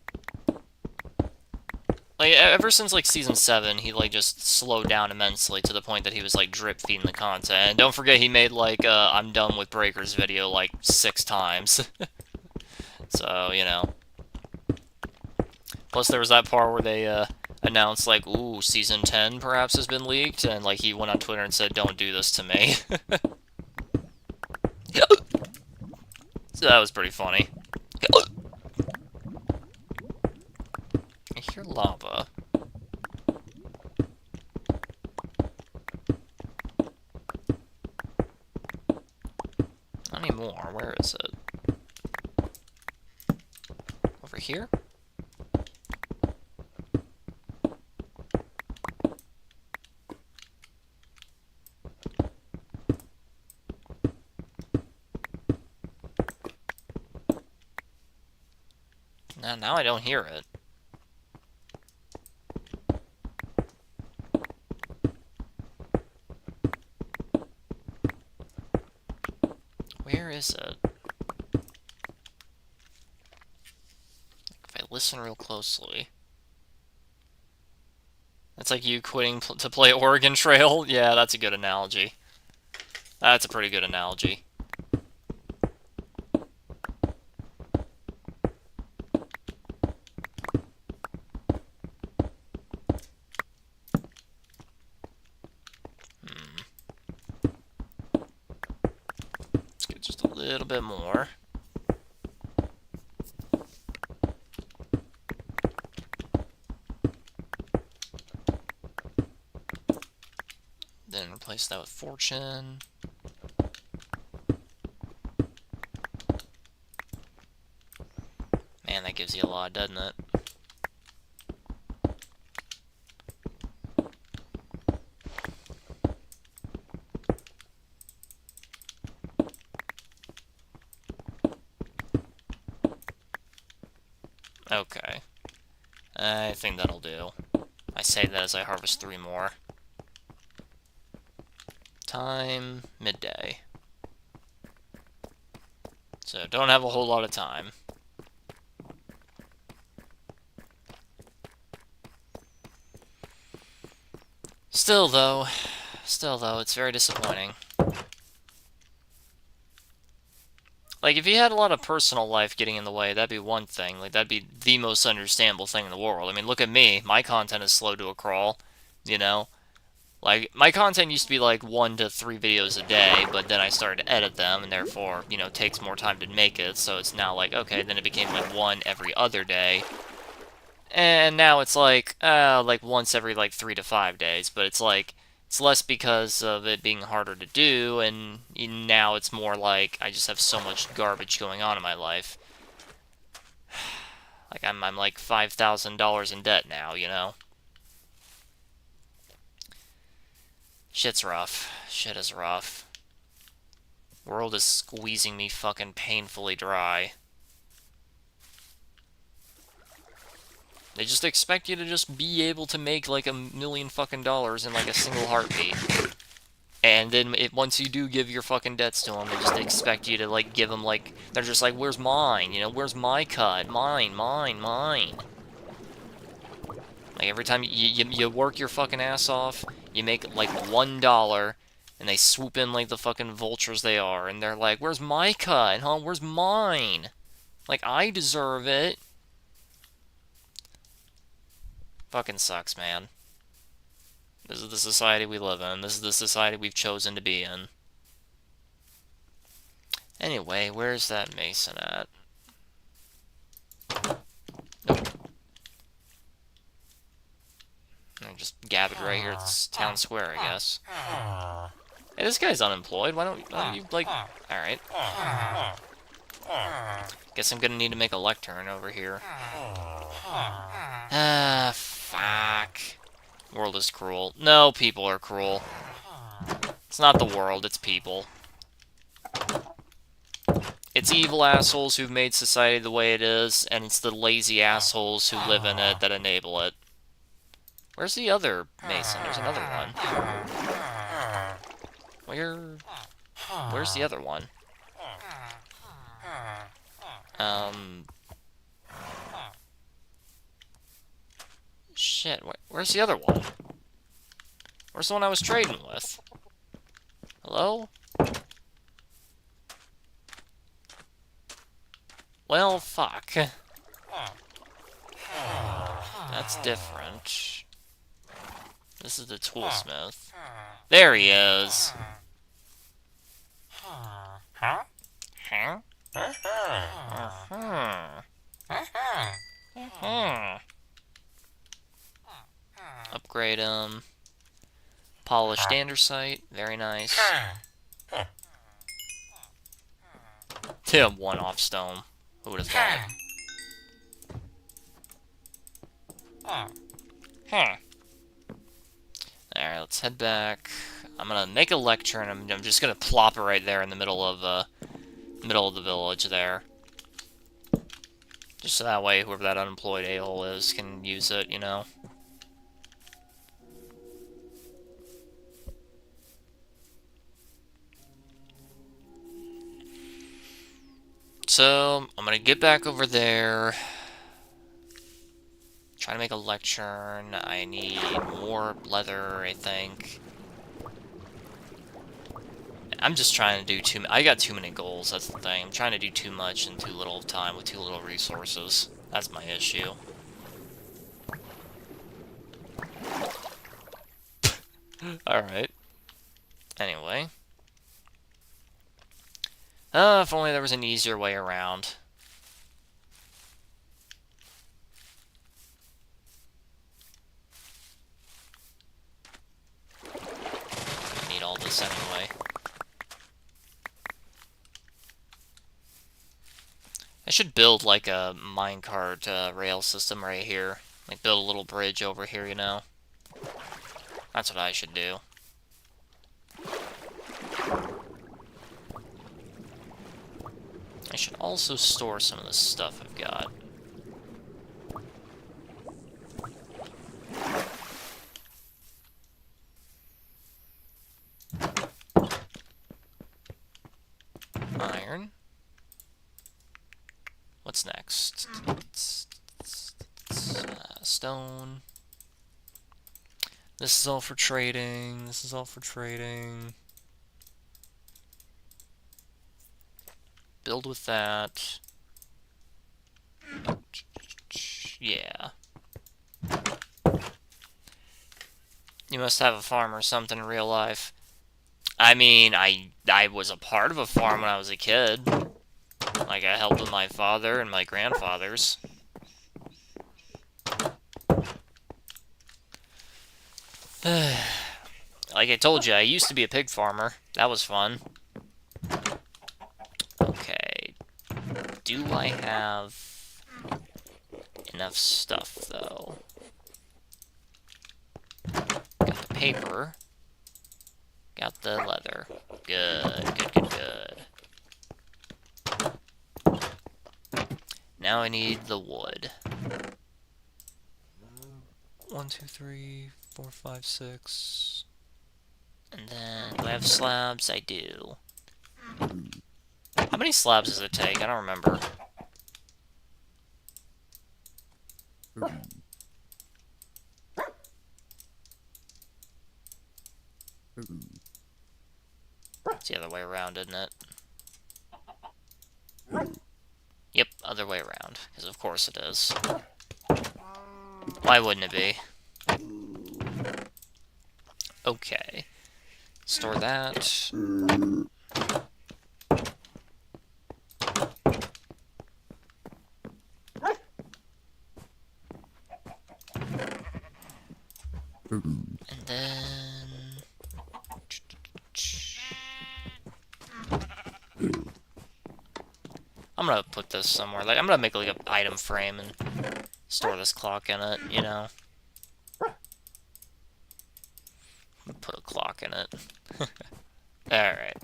ever since like season 7, he like just slowed down immensely to the point that he was like drip feeding the content. And don't forget he made like I'm done with Breakers video like 6 times. So, you know. Plus there was that part where they announced like, ooh, season 10 perhaps has been leaked, and like he went on Twitter and said, don't do this to me. So that was pretty funny. I hear lava. Not anymore. Where is it? Over here? Now I don't hear it. Where is it? If I listen real closely. That's like you quitting to play Oregon Trail? Yeah, that's a good analogy. That's a pretty good analogy. Let's get just a little bit more. Then replace that with Fortune. Man, that gives you a lot, doesn't it? Okay. I think that'll do. I say that as I harvest 3 more. Time, midday. So, don't have a whole lot of time. Still though, it's very disappointing. Like, if you had a lot of personal life getting in the way, that'd be one thing. Like, that'd be the most understandable thing in the world. I mean, look at me. My content is slow to a crawl, you know? Like, my content used to be like 1 to 3 videos a day, but then I started to edit them, and therefore, you know, it takes more time to make it, so it's now like, okay, then it became like 1 every other day. And now it's like once every like 3 to 5 days, but it's like, it's less because of it being harder to do, and now it's more like I just have so much garbage going on in my life. Like, I'm like $5,000 in debt now, you know? Shit's rough. Shit is rough. World is squeezing me fucking painfully dry. They just expect you to just be able to make like $1 million fucking dollars in like a single heartbeat. And then once you do give your fucking debts to them, they just expect you to like give them like, they're just like, where's mine? You know, where's my cut? Mine. Like every time you work your fucking ass off, you make like $1, and they swoop in like the fucking vultures they are, and they're like, where's my cut? Huh? Where's mine? Like, I deserve it. Fucking sucks, man. This is the society we live in. This is the society we've chosen to be in. Anyway, where's that mason at? Nope. I just gathered right here at town square, I guess. Hey, this guy's unemployed. Why don't you like... Alright. Guess I'm gonna need to make a lectern over here. Ah, fuck. World is cruel. No, people are cruel. It's not the world, it's people. It's evil assholes who've made society the way it is, and it's the lazy assholes who live in it that enable it. Where's the other Mason? There's another one. Where's the other one? Shit, where's the other one? Where's the one I was trading with? Hello? Well, fuck. That's different. This is the toolsmith. There he is. Huh? Upgrade him. Polished andesite. Very nice. Tim, one-off stone. Who would have thought? Alright, let's head back. I'm gonna make a lecture, and I'm just gonna plop it right there in the middle of the village there. Just so that way, whoever that unemployed a-hole is can use it, you know? So, I'm gonna get back over there. Try to make a lectern. I need more leather, I think. I'm just trying to do too... I got too many goals, that's the thing. I'm trying to do too much in too little time with too little resources. That's my issue. Alright. Anyway. If only there was an easier way around. I need all this anyway. I should build like a minecart rail system right here. Like build a little bridge over here, you know? That's what I should do. I should also store some of the stuff I've got. Iron. What's next? Stone. This is all for trading. This is all for trading. Build with that. Yeah. You must have a farm or something in real life. I mean, I was a part of a farm when I was a kid. Like, I helped with my father and my grandfathers. Like I told you, I used to be a pig farmer. That was fun. Okay. Do I have enough stuff, though? Got the paper. Got the leather. Good, good, good, good. Now I need the wood. 1, 2, 3, 4, 5, 6. And then, do I have slabs? I do. How many slabs does it take? I don't remember. It's the other way around, isn't it? Yep, other way around. Because of course it is. Why wouldn't it be? Okay. Store that. And then... I'm gonna put this somewhere. Like, I'm gonna make like an item frame and store this clock in it, you know? Put a clock in it. Alright.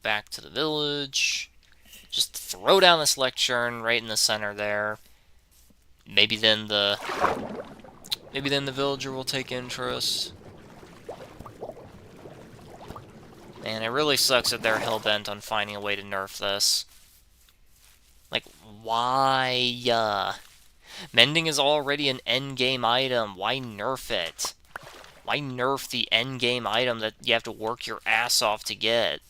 back to the village. Just throw down this lectern right in the center there. Maybe then the villager will take interest. Man, it really sucks that they're hell-bent on finding a way to nerf this. Like, why? Mending is already an endgame item. Why nerf it? Why nerf the endgame item that you have to work your ass off to get?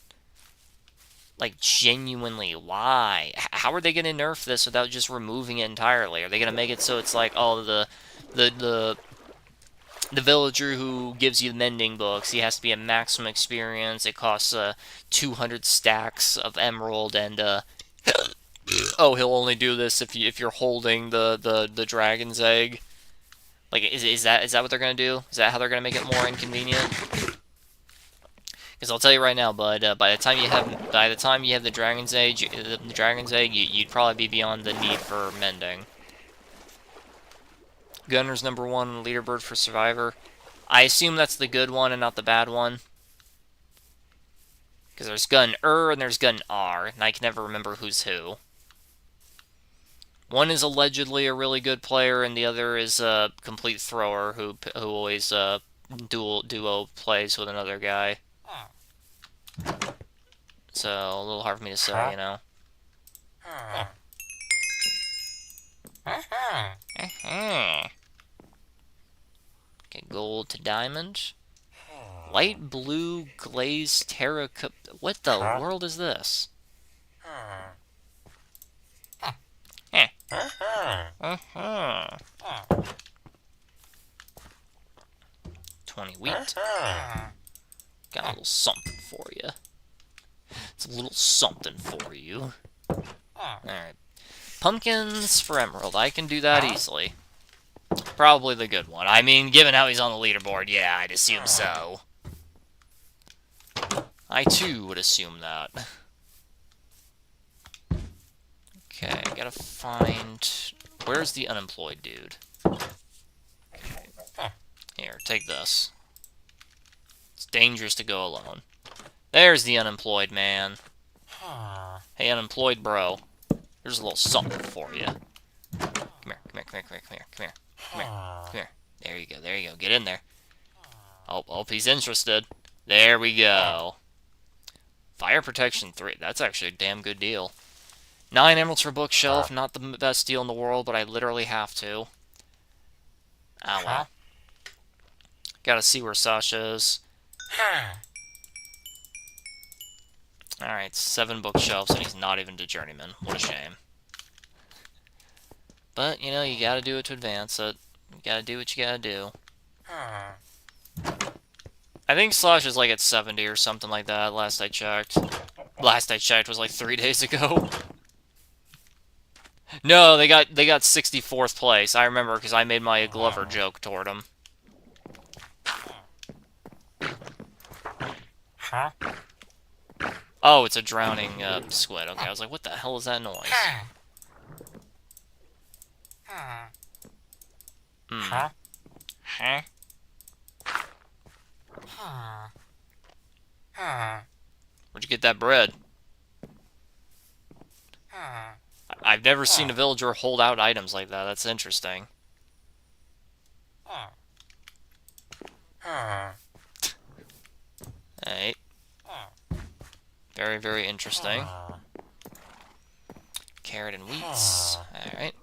Like, genuinely, why? How are they going to nerf this without just removing it entirely? Are they going to make it so it's like, oh, the villager who gives you the mending books, he has to be at maximum experience, it costs 200 stacks of emerald, and oh, he'll only do this if you're holding the dragon's egg. Like, is that what they're gonna do? Is that how they're gonna make it more inconvenient? Because I'll tell you right now, bud, by the time you have the dragon's egg, you'd probably be beyond the need for mending. Gunner's #1 on the leaderboard for Survivor. I assume that's the good one and not the bad one. Because there's Gunner and there's Gunnar, and I can never remember who's who. One is allegedly a really good player, and the other is a complete thrower who always duo plays with another guy. So, a little hard for me to say, you know. Okay, gold to diamond. Light blue glazed terracotta. What the world is this? 20 wheat. Got a little something for you. It's a little something for you. Alright. Pumpkins for emerald. I can do that easily. Probably the good one. I mean, given how he's on the leaderboard, yeah, I'd assume so. I too would assume that. Okay, I gotta find... Where's the unemployed dude? Okay. Here, take this. It's dangerous to go alone. There's the unemployed man. Hey, unemployed bro. Here's a little something for you. Come here, come here, come here, come here, come here, come here. Come here, come here. There you go, there you go. Get in there. Oh, he's interested. There we go. Fire protection 3. That's actually a damn good deal. 9 emeralds for bookshelf. Not the best deal in the world, but I literally have to. Ah, well. Gotta see where Sasha is. Alright, 7 bookshelves, and he's not even to journeyman. What a shame. But, you know, you gotta do it to advance it. You gotta do what you gotta do. I think Slash is like at 70 or something like that, last I checked. Last I checked was like 3 days ago. No, they got 64th place. I remember because I made my Glover joke toward him. Oh, it's a drowning squid. Okay, I was like, what the hell is that noise? Huh? Where'd you get that bread? I've never seen a villager hold out items like that. That's interesting. Alright. Very, very interesting. Carrot and wheats. Alright.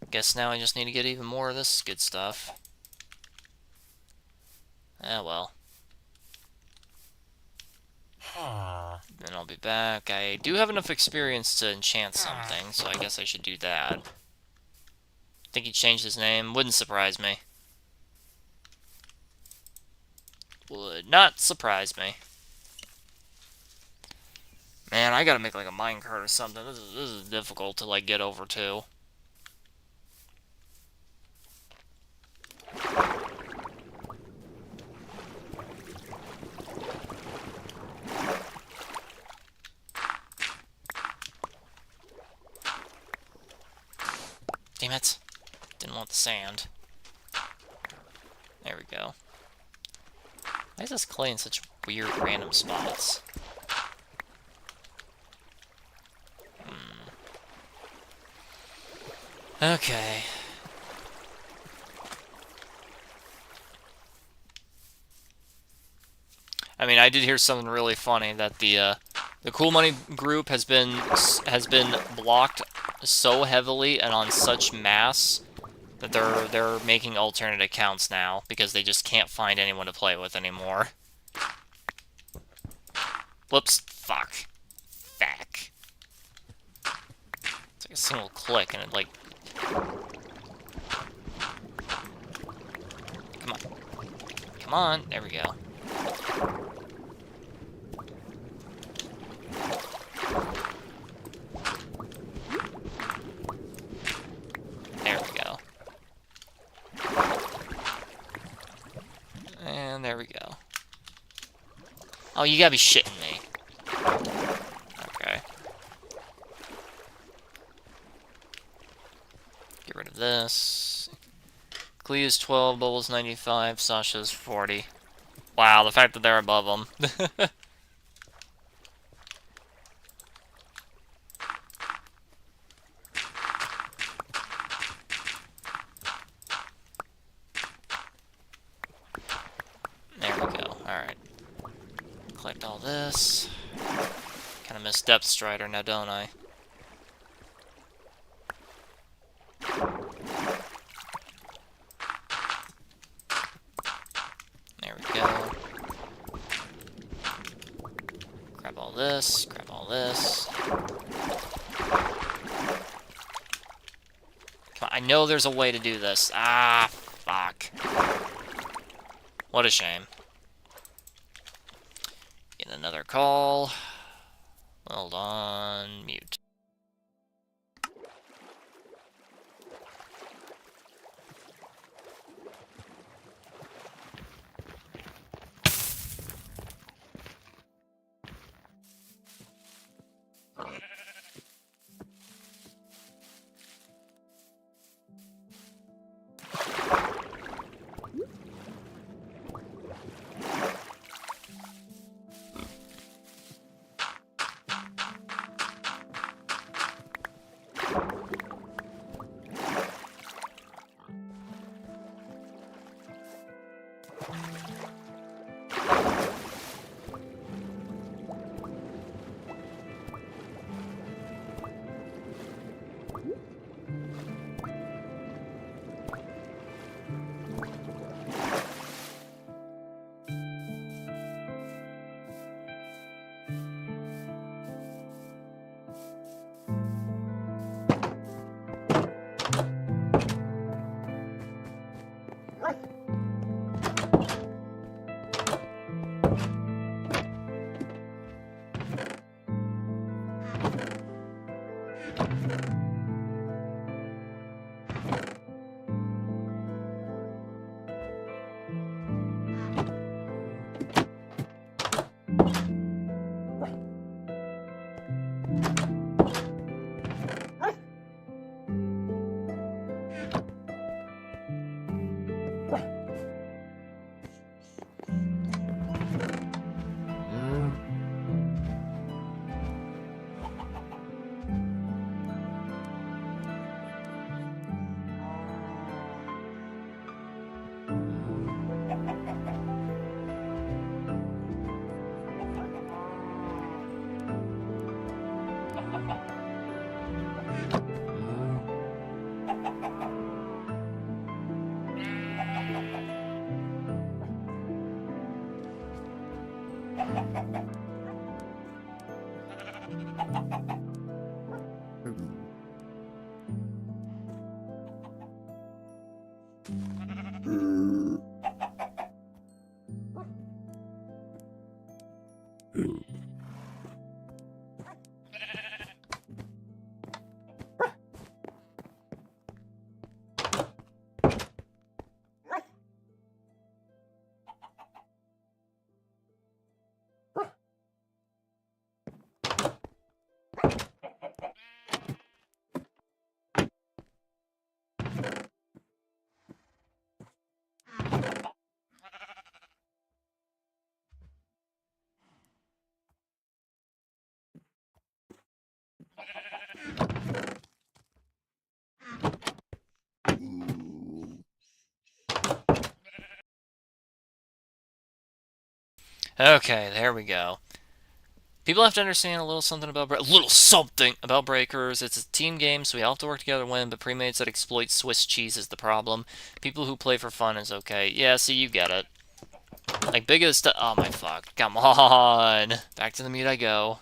Guess now I just need to get even more of this good stuff. Ah, well. Then I'll be back. I do have enough experience to enchant something, so I guess I should do that. Think he changed his name? Wouldn't surprise me. Would not surprise me. Man, I gotta make like a minecart or something. This is difficult to like get over to. Damn it. Didn't want the sand. There we go. Why is this clay in such weird random spots? Okay. I mean, I did hear something really funny that the Cool Money group has been blocked so heavily and on such mass that they're making alternate accounts now because they just can't find anyone to play with anymore. Whoops! Fuck! Fuck! It's like a single click and it like. Come on! Come on! There we go. There we go. And there we go. Oh, you gotta be shitting me. Okay. Get rid of this. Clea's 12, Bubble's 95, Sasha's 40. Wow, the fact that they're above them. There we go. Alright. Collect all this. Kind of missed Depth Strider now, don't I? There we go. Grab all this, grab all this. Come on, I know there's a way to do this. Ah, fuck. What a shame. Get another call. Hold on, mute. Okay, there we go. People have to understand a little something about Breakers. It's a team game, so we all have to work together to win, but premates that exploit Swiss cheese is the problem. People who play for fun is okay. Yeah, see, you get it. Like, biggest... Oh, my fuck. Come on! Back to the meat I go.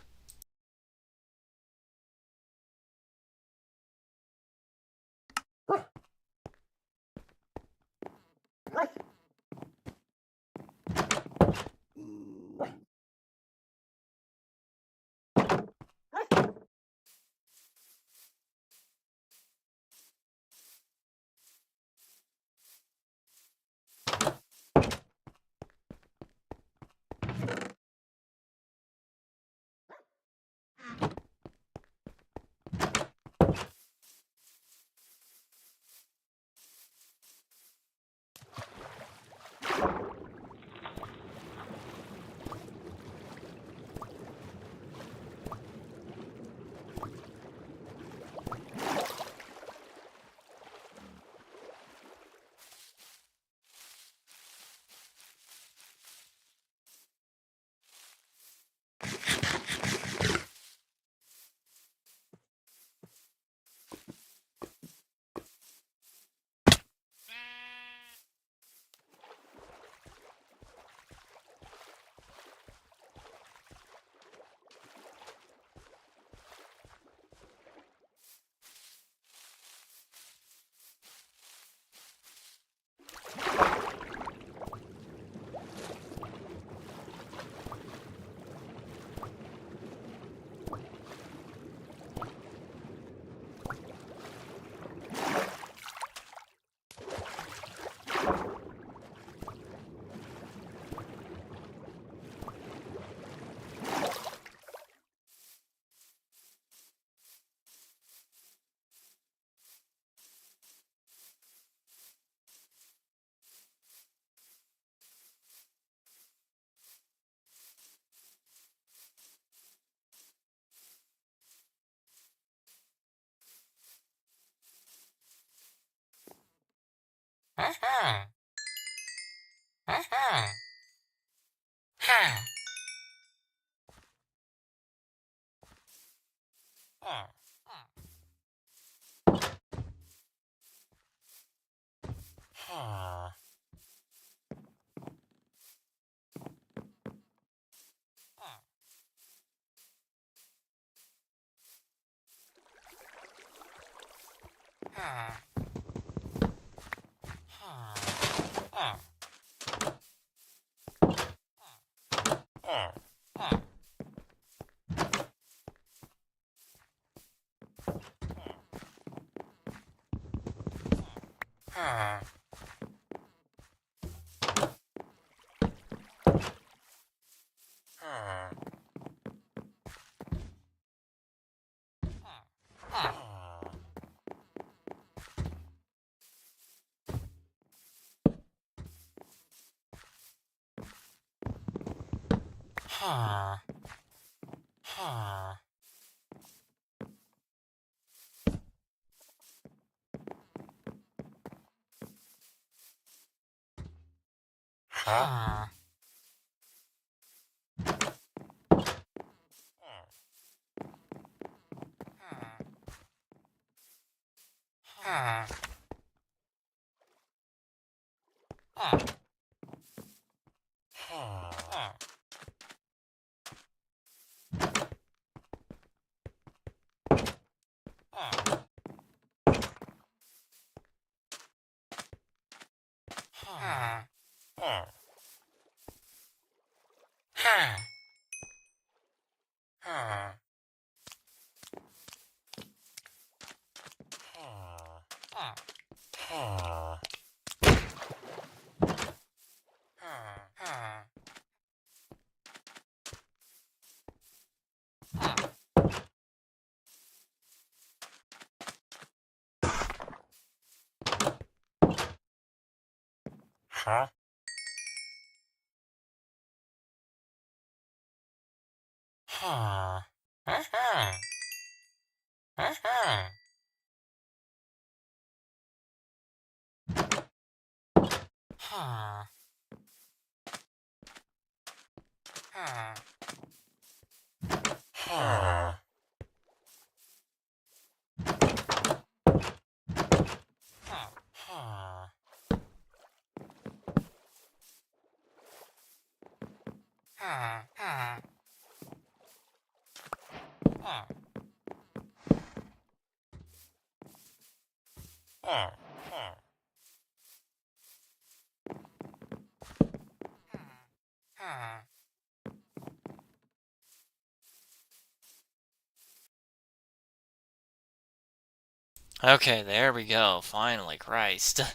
Okay, there we go. Finally, Christ. I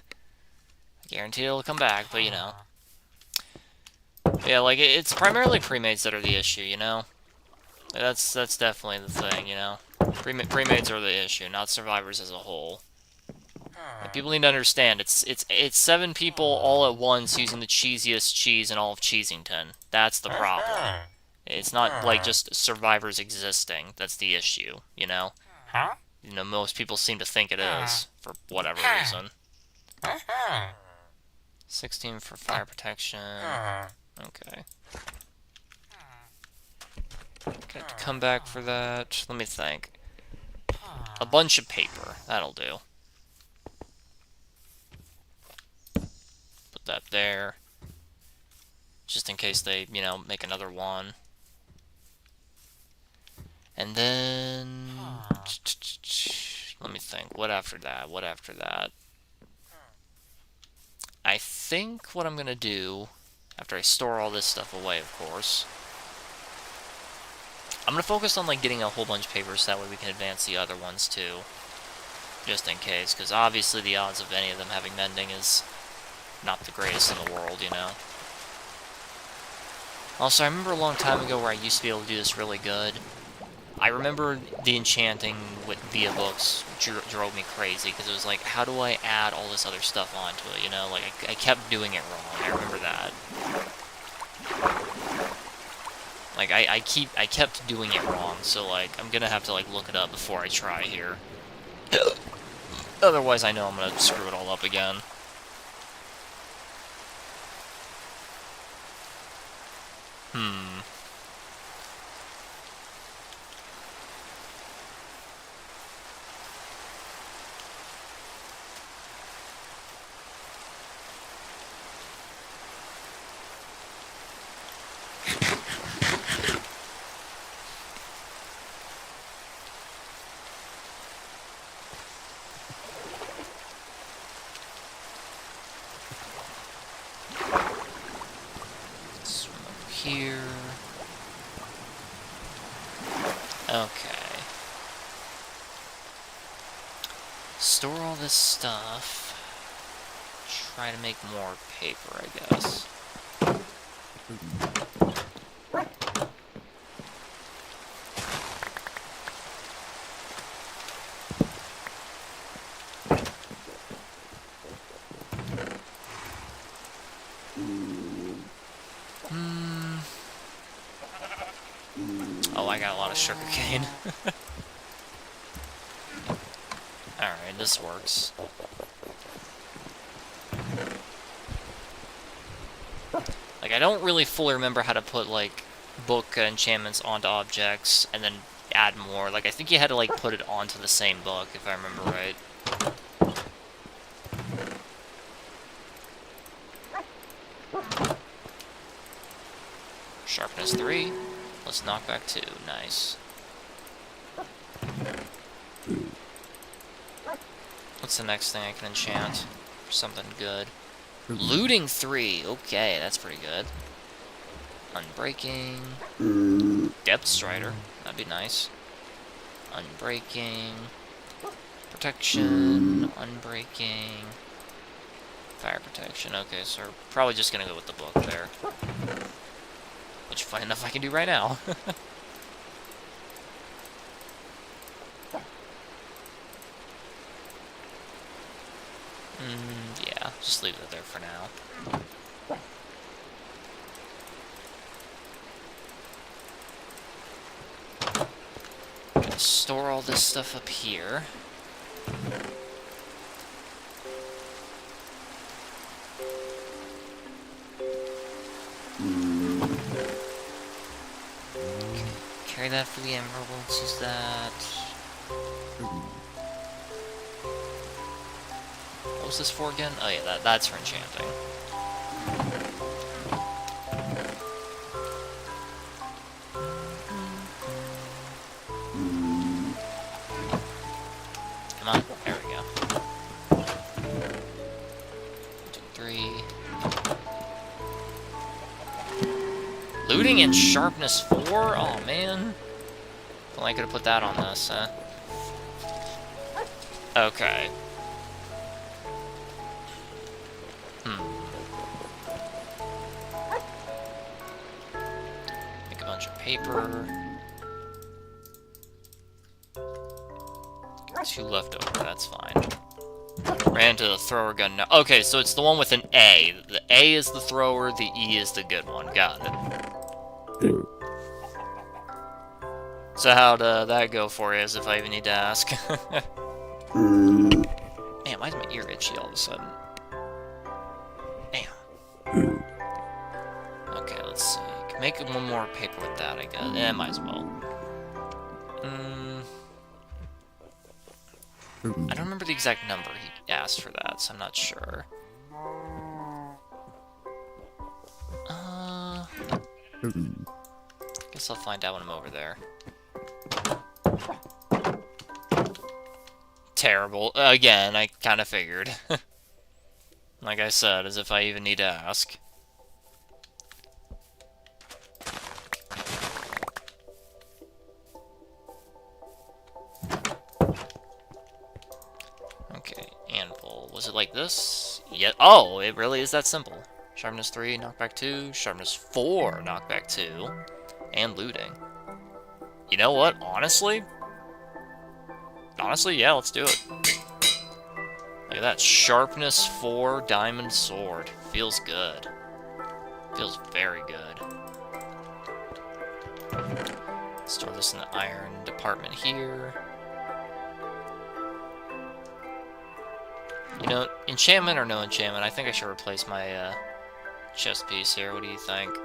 guarantee it'll come back, but you know. Yeah, like, it's primarily premates that are the issue, you know? That's definitely the thing, you know? Premates are the issue, not survivors as a whole. And people need to understand, it's 7 people all at once using the cheesiest cheese in all of Cheesington. That's the problem. It's not, like, just survivors existing that's the issue, you know? You know, most people seem to think it is, for whatever reason. 16 for fire protection. Okay. Got to come back for that. Let me think. A bunch of paper. That'll do. Put that there. Just in case they, you know, make another one. And then... Let me think. What after that? What after that? I think what I'm gonna do, after I store all this stuff away, of course, I'm gonna focus on, like, getting a whole bunch of papers so that way we can advance the other ones, too. Just in case, because obviously the odds of any of them having mending is not the greatest in the world, you know? Also, I remember a long time ago where I used to be able to do this really good. I remember the enchanting with via books drove me crazy, because it was like, how do I add all this other stuff onto it, you know? Like, I kept doing it wrong, I remember that. Like, I kept doing it wrong, so, like, I'm gonna have to, like, look it up before I try here. Otherwise, I know I'm gonna screw it all up again. Swim over here. Okay. Store all this stuff. Try to make more paper, I guess. Oh, I got a lot of sugarcane. Alright, this works. Like, I don't really fully remember how to put, like, book enchantments onto objects and then add more. Like, I think you had to, like, put it onto the same book, if I remember right. Sharpness 3. Let's knock back 2. Nice. What's the next thing I can enchant? Something good. Looting 3. Okay, that's pretty good. Unbreaking. Depth Strider. That'd be nice. Unbreaking. Protection. Unbreaking. Fire protection. Okay, so we're probably just gonna go with the book there. Which, funny enough, I can do right now. Yeah, just leave it there for now. Gonna store all this stuff up here. Trade that for the emeralds. Use that. What was this for again? Oh yeah, that's for enchanting. Come on, there we go. 1, 2, 3. Looting and sharpness 4? Oh man. Well, I could have put that on this, huh? Okay. Make a bunch of paper. 2 left over, that's fine. Ran into the thrower gun now. Okay, so it's the one with an A. The A is the thrower, the E is the good one. Got it. So how'd that go for you, as if I even need to ask? Man, why is my ear itchy all of a sudden? Damn. Okay, let's see. Make one more paper with that, I guess. Yeah, might as well. I don't remember the exact number he asked for that, so I'm not sure. Guess I'll find out when I'm over there. Terrible. Again, I kind of figured. Like I said, as if I even need to ask. Okay, anvil. Was it like this? Yeah. Oh, it really is that simple. Sharpness 3, knockback 2, sharpness 4, knockback 2, and looting. You know what? Honestly, yeah, let's do it. Look at that. Sharpness 4, diamond sword. Feels good. Feels very good. Store this in the iron department here. You know, enchantment or no enchantment, I think I should replace my chest piece here. What do you think?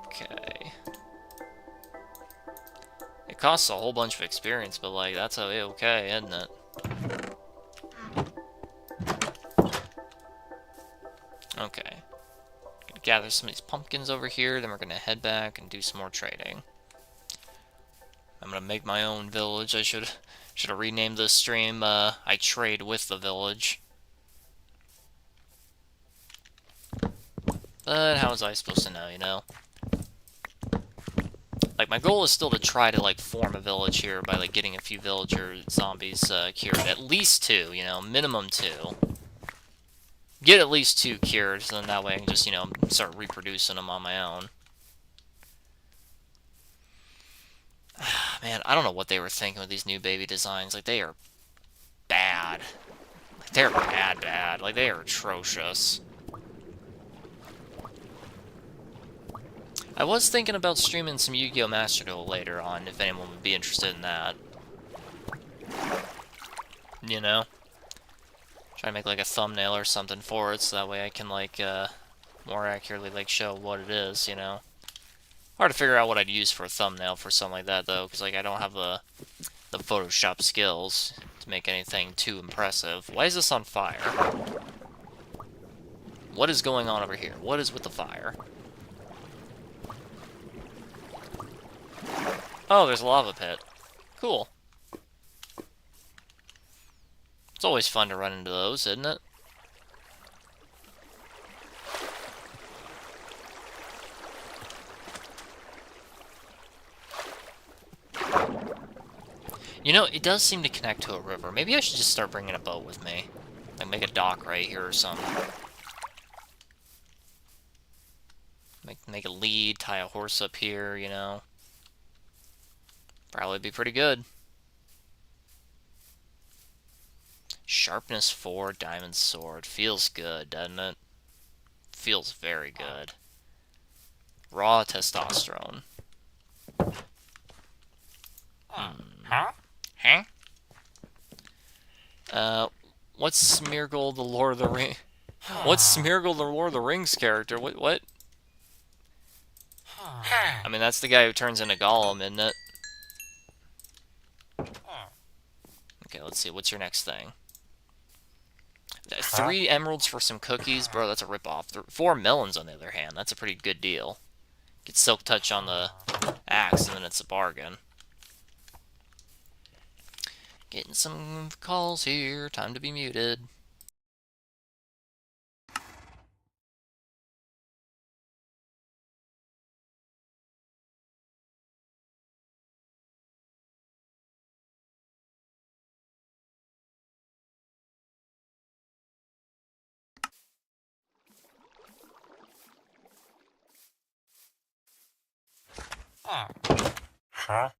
Okay. It costs a whole bunch of experience, but like, that's okay, isn't it? Okay. Gonna gather some of these pumpkins over here, then we're gonna head back and do some more trading. I'm gonna make my own village. I should have renamed this stream, I trade with the village. But how was I supposed to know, you know? Like, my goal is still to try to, like, form a village here by, like, getting a few villager zombies cured. At least 2, you know, minimum 2. Get at least 2 cured, so then that way I can just, you know, start reproducing them on my own. Man, I don't know what they were thinking with these new baby designs. Like, they are bad. Like, they're bad. Like, they are atrocious. I was thinking about streaming some Yu-Gi-Oh! Master Duel later on, if anyone would be interested in that. You know? Try to make, like, a thumbnail or something for it, so that way I can, like, more accurately, like, show what it is, you know? Hard to figure out what I'd use for a thumbnail for something like that, though, because, like, I don't have the Photoshop skills to make anything too impressive. Why is this on fire? What is going on over here? What is with the fire? Oh, there's a lava pit. Cool. It's always fun to run into those, isn't it? You know, it does seem to connect to a river. Maybe I should just start bringing a boat with me. Like, make a dock right here or something. Make a lead, tie a horse up here, you know. Probably be pretty good. Sharpness 4, diamond sword. Feels good, doesn't it? Feels very good. Raw testosterone. Huh? What's Smeargle the Lord of the Rings? What's Smeargle the Lord of the Rings character? What? mean, that's the guy who turns into Gollum, isn't it? Okay, let's see. What's your next thing? 3 emeralds for some cookies? Bro, that's a ripoff. 4 melons, on the other hand. That's a pretty good deal. Get Silk Touch on the axe, and then it's a bargain. Getting some calls here. Time to be muted. Huh? Huh?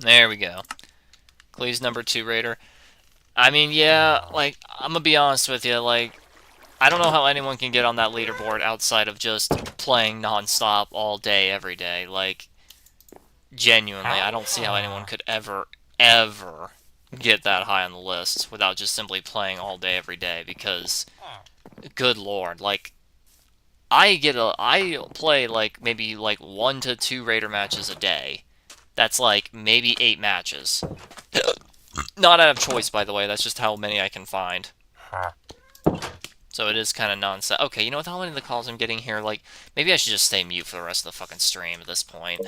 There we go. Cleese number 2 raider. I mean, yeah, like, I'm gonna be honest with you, like, I don't know how anyone can get on that leaderboard outside of just playing non-stop all day, every day. Like, genuinely, I don't see how anyone could ever get that high on the list without just simply playing all day, every day, because, good lord, like, I play, like, maybe, like, 1 to 2 raider matches a day. That's, like, maybe 8 matches. Not out of choice, by the way, that's just how many I can find. So it is kind of nonsense. Okay, you know what, how many of the calls I'm getting here, like, maybe I should just stay mute for the rest of the fucking stream at this point.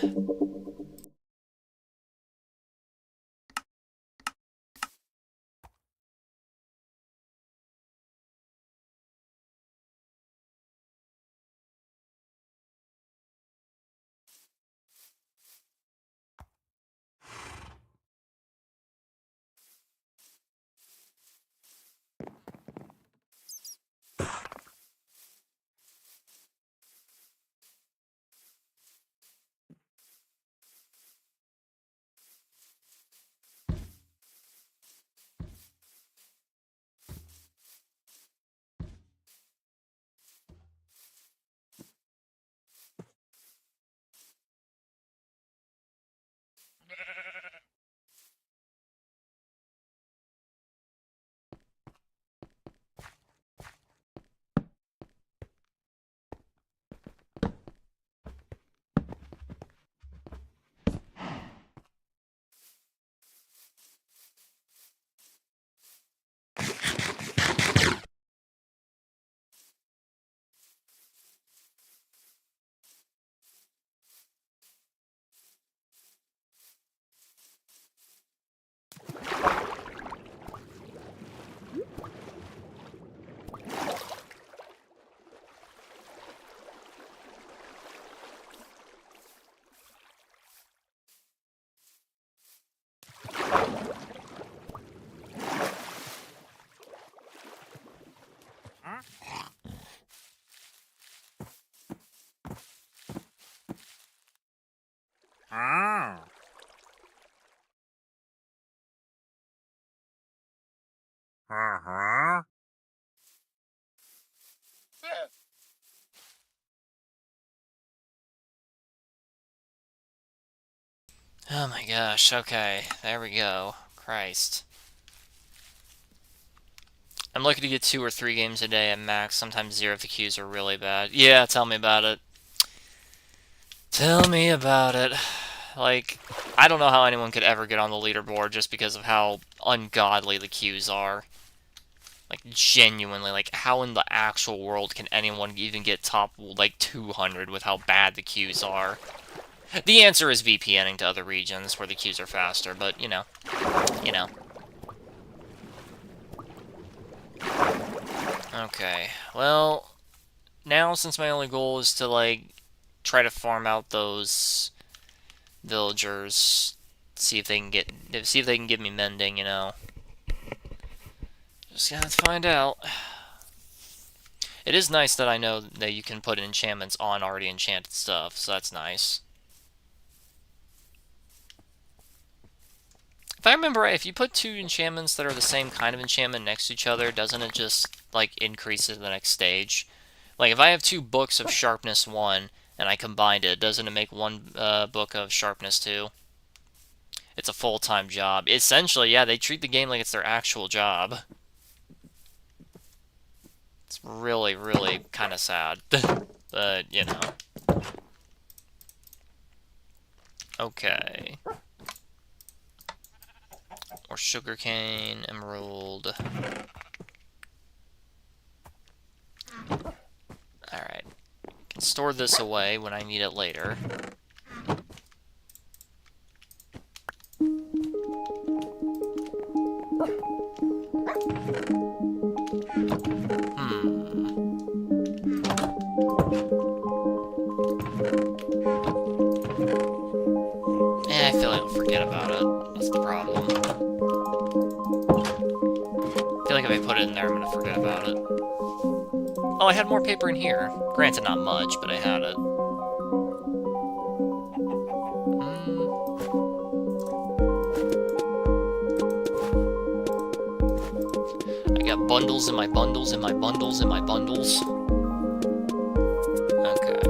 Oh my gosh, okay, there we go. Christ. I'm looking to get 2 or 3 games a day at max, sometimes 0 if the queues are really bad. Yeah, tell me about it. Tell me about it. Like, I don't know how anyone could ever get on the leaderboard just because of how ungodly the queues are. Like, genuinely, like, how in the actual world can anyone even get top, like, 200 with how bad the queues are? The answer is VPNing to other regions where the queues are faster, but, you know. You know. Okay, well, now since my only goal is to, like, try to farm out those villagers, see if they can give me mending, you know. Just gotta find out. It is nice that I know that you can put enchantments on already enchanted stuff, so that's nice. If I remember right, if you put two enchantments that are the same kind of enchantment next to each other, doesn't it just, like, increase it to the next stage? Like, if I have two books of Sharpness 1, and I combined it, doesn't it make one book of Sharpness 2? It's a full-time job. Essentially, yeah, they treat the game like it's their actual job. It's really, really kind of sad. But, you know. Okay. More sugarcane, emerald. Alright. Can store this away when I need it later. I feel like I'll forget about it. That's the problem. I feel like if I put it in there, I'm gonna forget about it. Oh, I had more paper in here. Granted, not much, but I had it. I got bundles in my bundles in my bundles in my bundles. Okay.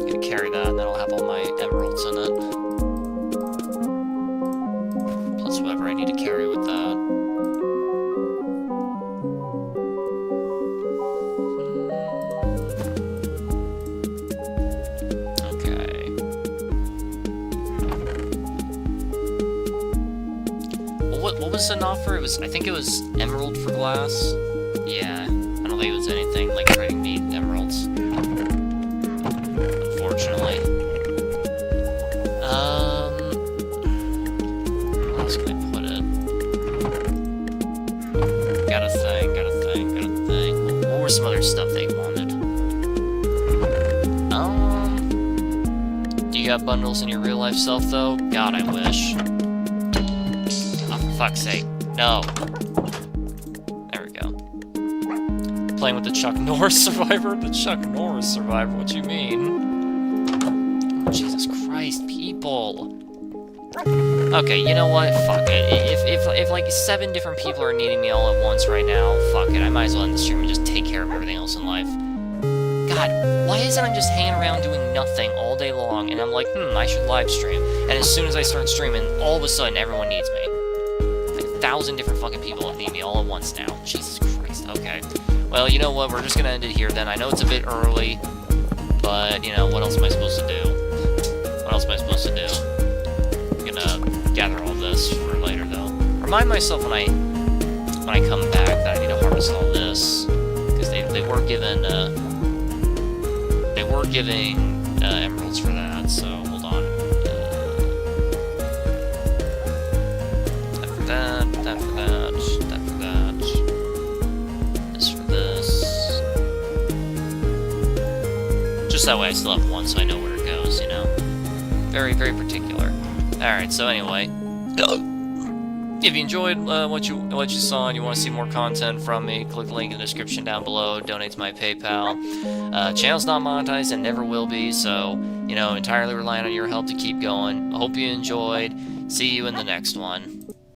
Gonna carry that, and then I'll have all my emeralds in it. Plus whatever I need to carry with that. Okay. Well, what was an offer? I think it was emerald for glass. Yeah, I don't think it was anything like trading me emeralds. Unfortunately. Where else can I put it? Gotta think. What were some other stuff they wanted? Do you got bundles in your real life self though? God, I wish. Oh, for fuck's sake. No. There we go. Playing with the Chuck Norris survivor? The Chuck Norris survivor, what you mean? Oh, Jesus Christ, people. Okay, you know what? Fuck it. If like 7 different people are needing me all at once right now, fuck it. I might as well end the stream and just take care of everything else in life. God, why isn't I just hanging around doing nothing all day long, and I'm like, I should live stream. And as soon as I start streaming, all of a sudden, everyone needs me. Like 1,000 different fucking people need me all at once now. Jesus Christ, okay. Well, you know what, we're just gonna end it here then. I know it's a bit early, but, you know, what else am I supposed to do? What else am I supposed to do? I'm gonna gather all this for later, though. Remind myself when I come back that I need to harvest all this, because they were given, emeralds for that, so hold on. That for that, that for that, that for that. This for this. Just that way I still have one so I know where it goes, you know? Very, very particular. Alright, so anyway. If you enjoyed what you saw and you want to see more content from me, click the link in the description down below, donate to my PayPal. Channel's not monetized and never will be, so, you know, entirely relying on your help to keep going. I hope you enjoyed. See you in the next one.